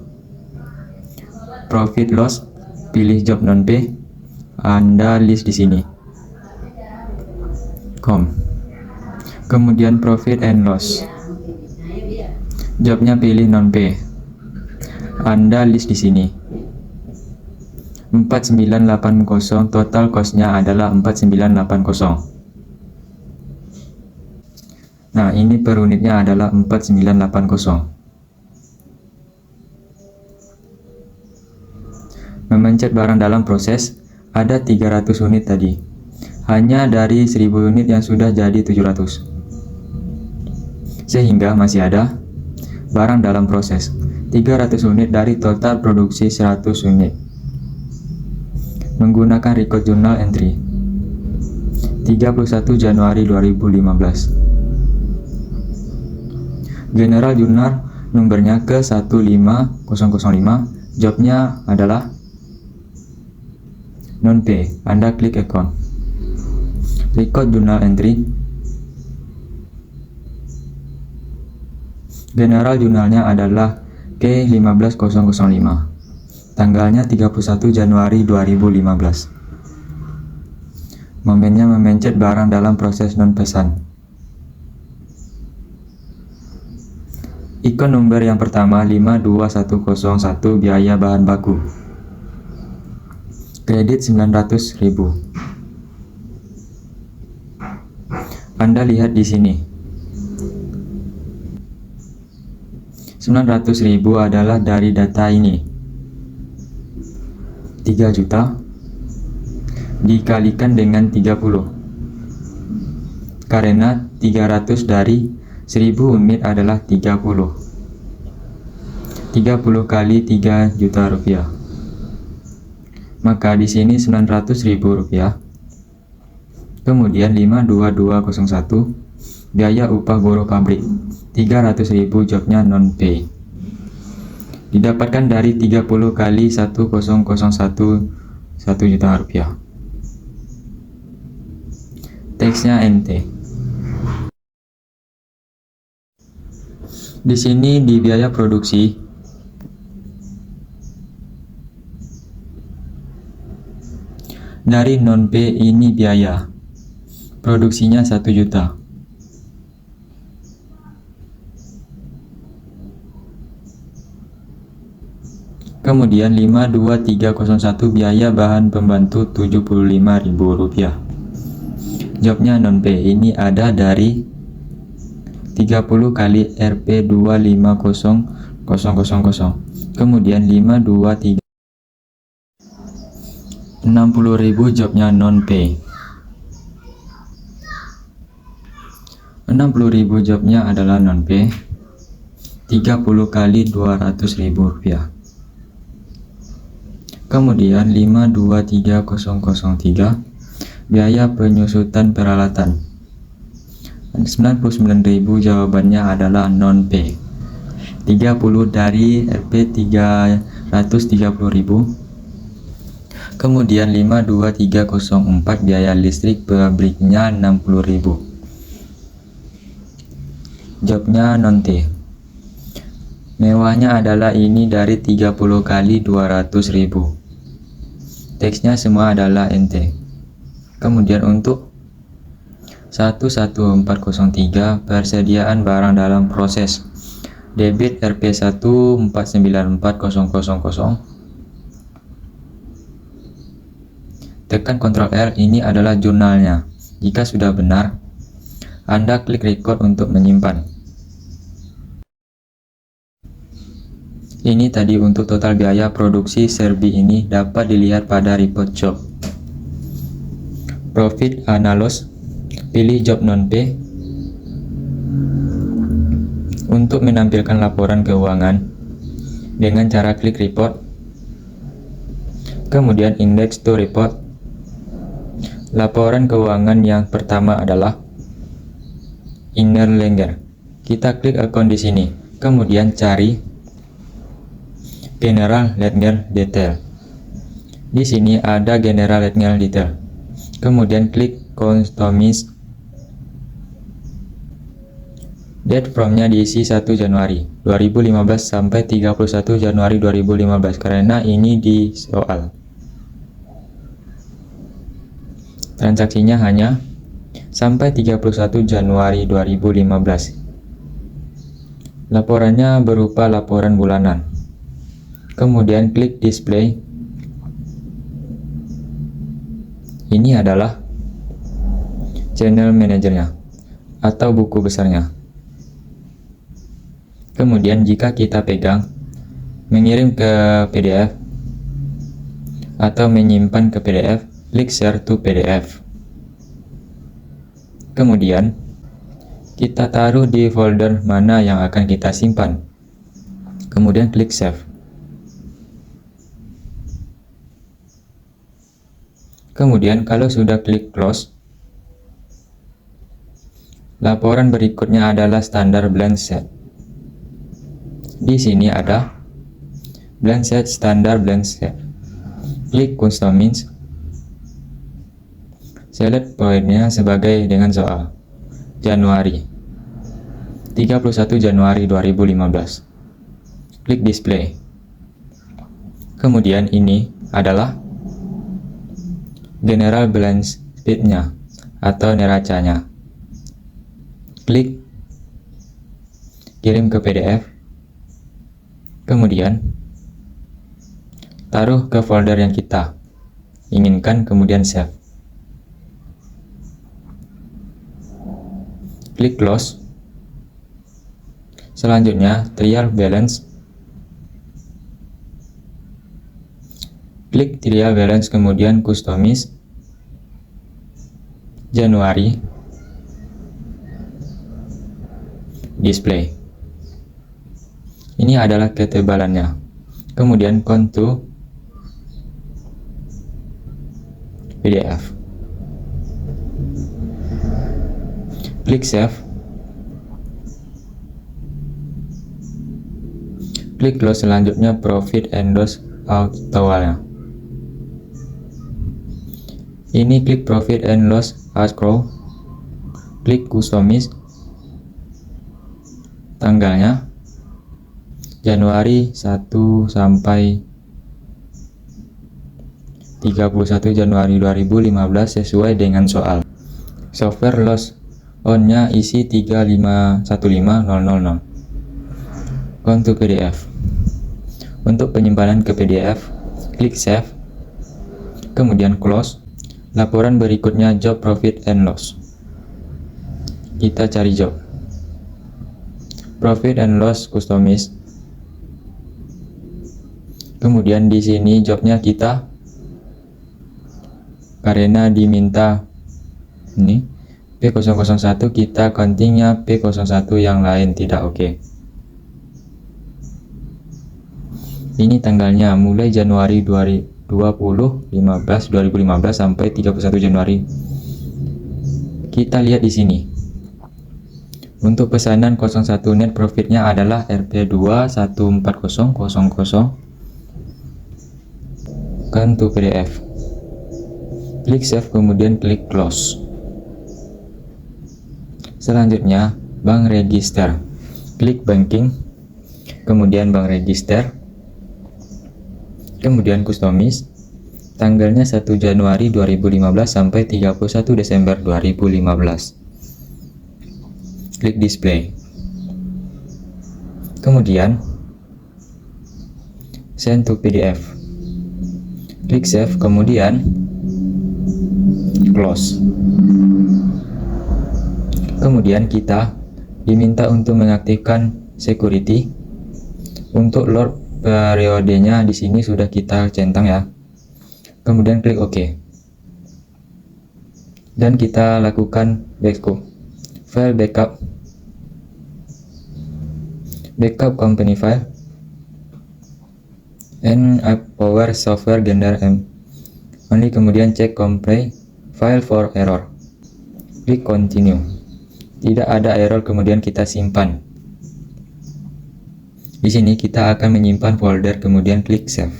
Profit loss, pilih job non-pay. Anda list di sini. Kemudian profit and loss. Jobnya pilih non-pay. Anda list di sini. 4980, total costnya adalah 4980. Nah, ini per unitnya adalah 4980. Memencet barang dalam proses, ada 300 unit tadi. Hanya dari 1000 unit yang sudah jadi 700. Sehingga masih ada barang dalam proses 300 unit dari total produksi 100 unit. Menggunakan record journal entry 31 Januari 2015. General Journal nomornya ke 15005. Jobnya adalah non-pay. Anda klik account. Record journal entry. General jurnalnya adalah K15005. Tanggalnya 31 Januari 2015. Momennya memencet barang dalam proses non-pesan. Ikon nomor yang pertama 52101, biaya bahan baku. Kredit 900.000. Anda lihat di sini. 900.000 adalah dari data ini. 3 juta dikalikan dengan 30. Karena 300 dari 1000 unit adalah 30. 30 kali 3 juta rupiah. Maka di sini 900.000 rupiah. Kemudian 52201, biaya upah buruh pabrik 300.000, jobnya non-pay. Didapatkan dari 30 kali 1001, 1 juta rupiah. Teksnya NT. Di sini di biaya produksi dari non P ini biaya produksinya 1 juta. Kemudian 52301 biaya bahan pembantu Rp75.000. Jobnya non P ini ada dari 30 kali Rp 250000. Kemudian 523 60.000 jobnya non P. 60.000 jobnya adalah non P. 30 kali Rp200.000. Kemudian 52303 biaya penyusutan peralatan 99.000 jawabannya adalah non P. 30 dari Rp 330.000. Kemudian 52304 biaya listrik pabriknya 60.000. Jobnya non T. Mewahnya adalah ini dari 30 kali 200.000. Teksnya semua adalah NT. Kemudian untuk 11403 persediaan barang dalam proses debit Rp 1494000. Tekan Ctrl L, ini adalah jurnalnya. Jika sudah benar, Anda klik record untuk menyimpan. Ini tadi untuk total biaya produksi Serbi ini dapat dilihat pada report job. Profit analysis, pilih job non P. Untuk menampilkan laporan keuangan dengan cara klik report. Kemudian index to report. Laporan keuangan yang pertama adalah inner ledger. Kita klik account di sini. Kemudian cari General Ledger Detail. Di sini ada General Ledger Detail. Kemudian klik Customize. Date from-nya diisi 1 Januari 2015 sampai 31 Januari 2015 karena ini di soal. Transaksinya hanya sampai 31 Januari 2015. Laporannya berupa laporan bulanan. Kemudian klik display. Ini adalah channel manajernya atau buku besarnya. Kemudian jika kita pegang, mengirim ke PDF atau menyimpan ke PDF, klik share to PDF. Kemudian kita taruh di folder mana yang akan kita simpan. Kemudian klik save. Kemudian kalau sudah klik close, laporan berikutnya adalah standar blank sheet. Di sini ada blank sheet, standar blank sheet. Klik customize. Select poinnya sebagai dengan soal Januari 31 Januari 2015. Klik display. Kemudian ini adalah general balance sheet-nya atau neracanya. Klik kirim ke PDF. Kemudian taruh ke folder yang kita inginkan, kemudian save. Klik close. Selanjutnya trial balance. Klik trial balance, kemudian customize Januari, display. Ini adalah ketebalannya. Kemudian count to PDF. Klik save. Klik close. Selanjutnya profit and loss account. Ini klik profit and loss account. Klik customize tanggalnya Januari 1 sampai 31 Januari 2015 sesuai dengan soal. Software loss on-nya isi 3515000. On to PDF. Untuk penyimpanan ke PDF, klik Save, kemudian Close. Laporan berikutnya Job Profit and Loss. Kita cari job. Profit and Loss Customize. Kemudian di sini jobnya kita, karena diminta ini P001, kita countingnya P01, yang lain tidak oke. Ini tanggalnya mulai Januari 2015 sampai 31 Januari. Kita lihat di sini. Untuk pesanan 01 net profitnya adalah Rp2140000. Kan to PDF. Klik Save, kemudian klik Close. Selanjutnya, Bank Register. Klik Banking, kemudian Bank Register, kemudian Customize. Tanggalnya 1 Januari 2015 sampai 31 Desember 2015. Klik Display. Kemudian, Send to PDF. Klik Save, kemudian Close. Kemudian kita diminta untuk mengaktifkan security. Untuk Lord periodenya di sini sudah kita centang ya. Kemudian klik OK. Dan kita lakukan backup. File backup. Backup company file. And Power Software Gender M. Only, kemudian cek compile file for error. Klik continue. Tidak ada error, kemudian kita simpan. Di sini kita akan menyimpan folder, kemudian klik save.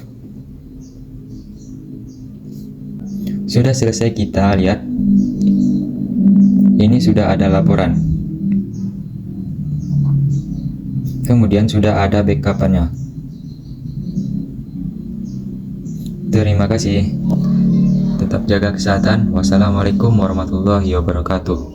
Sudah selesai, kita lihat. Ini sudah ada laporan. Kemudian sudah ada backup-nya. Terima kasih. Tetap jaga kesehatan. Wassalamualaikum warahmatullahi wabarakatuh.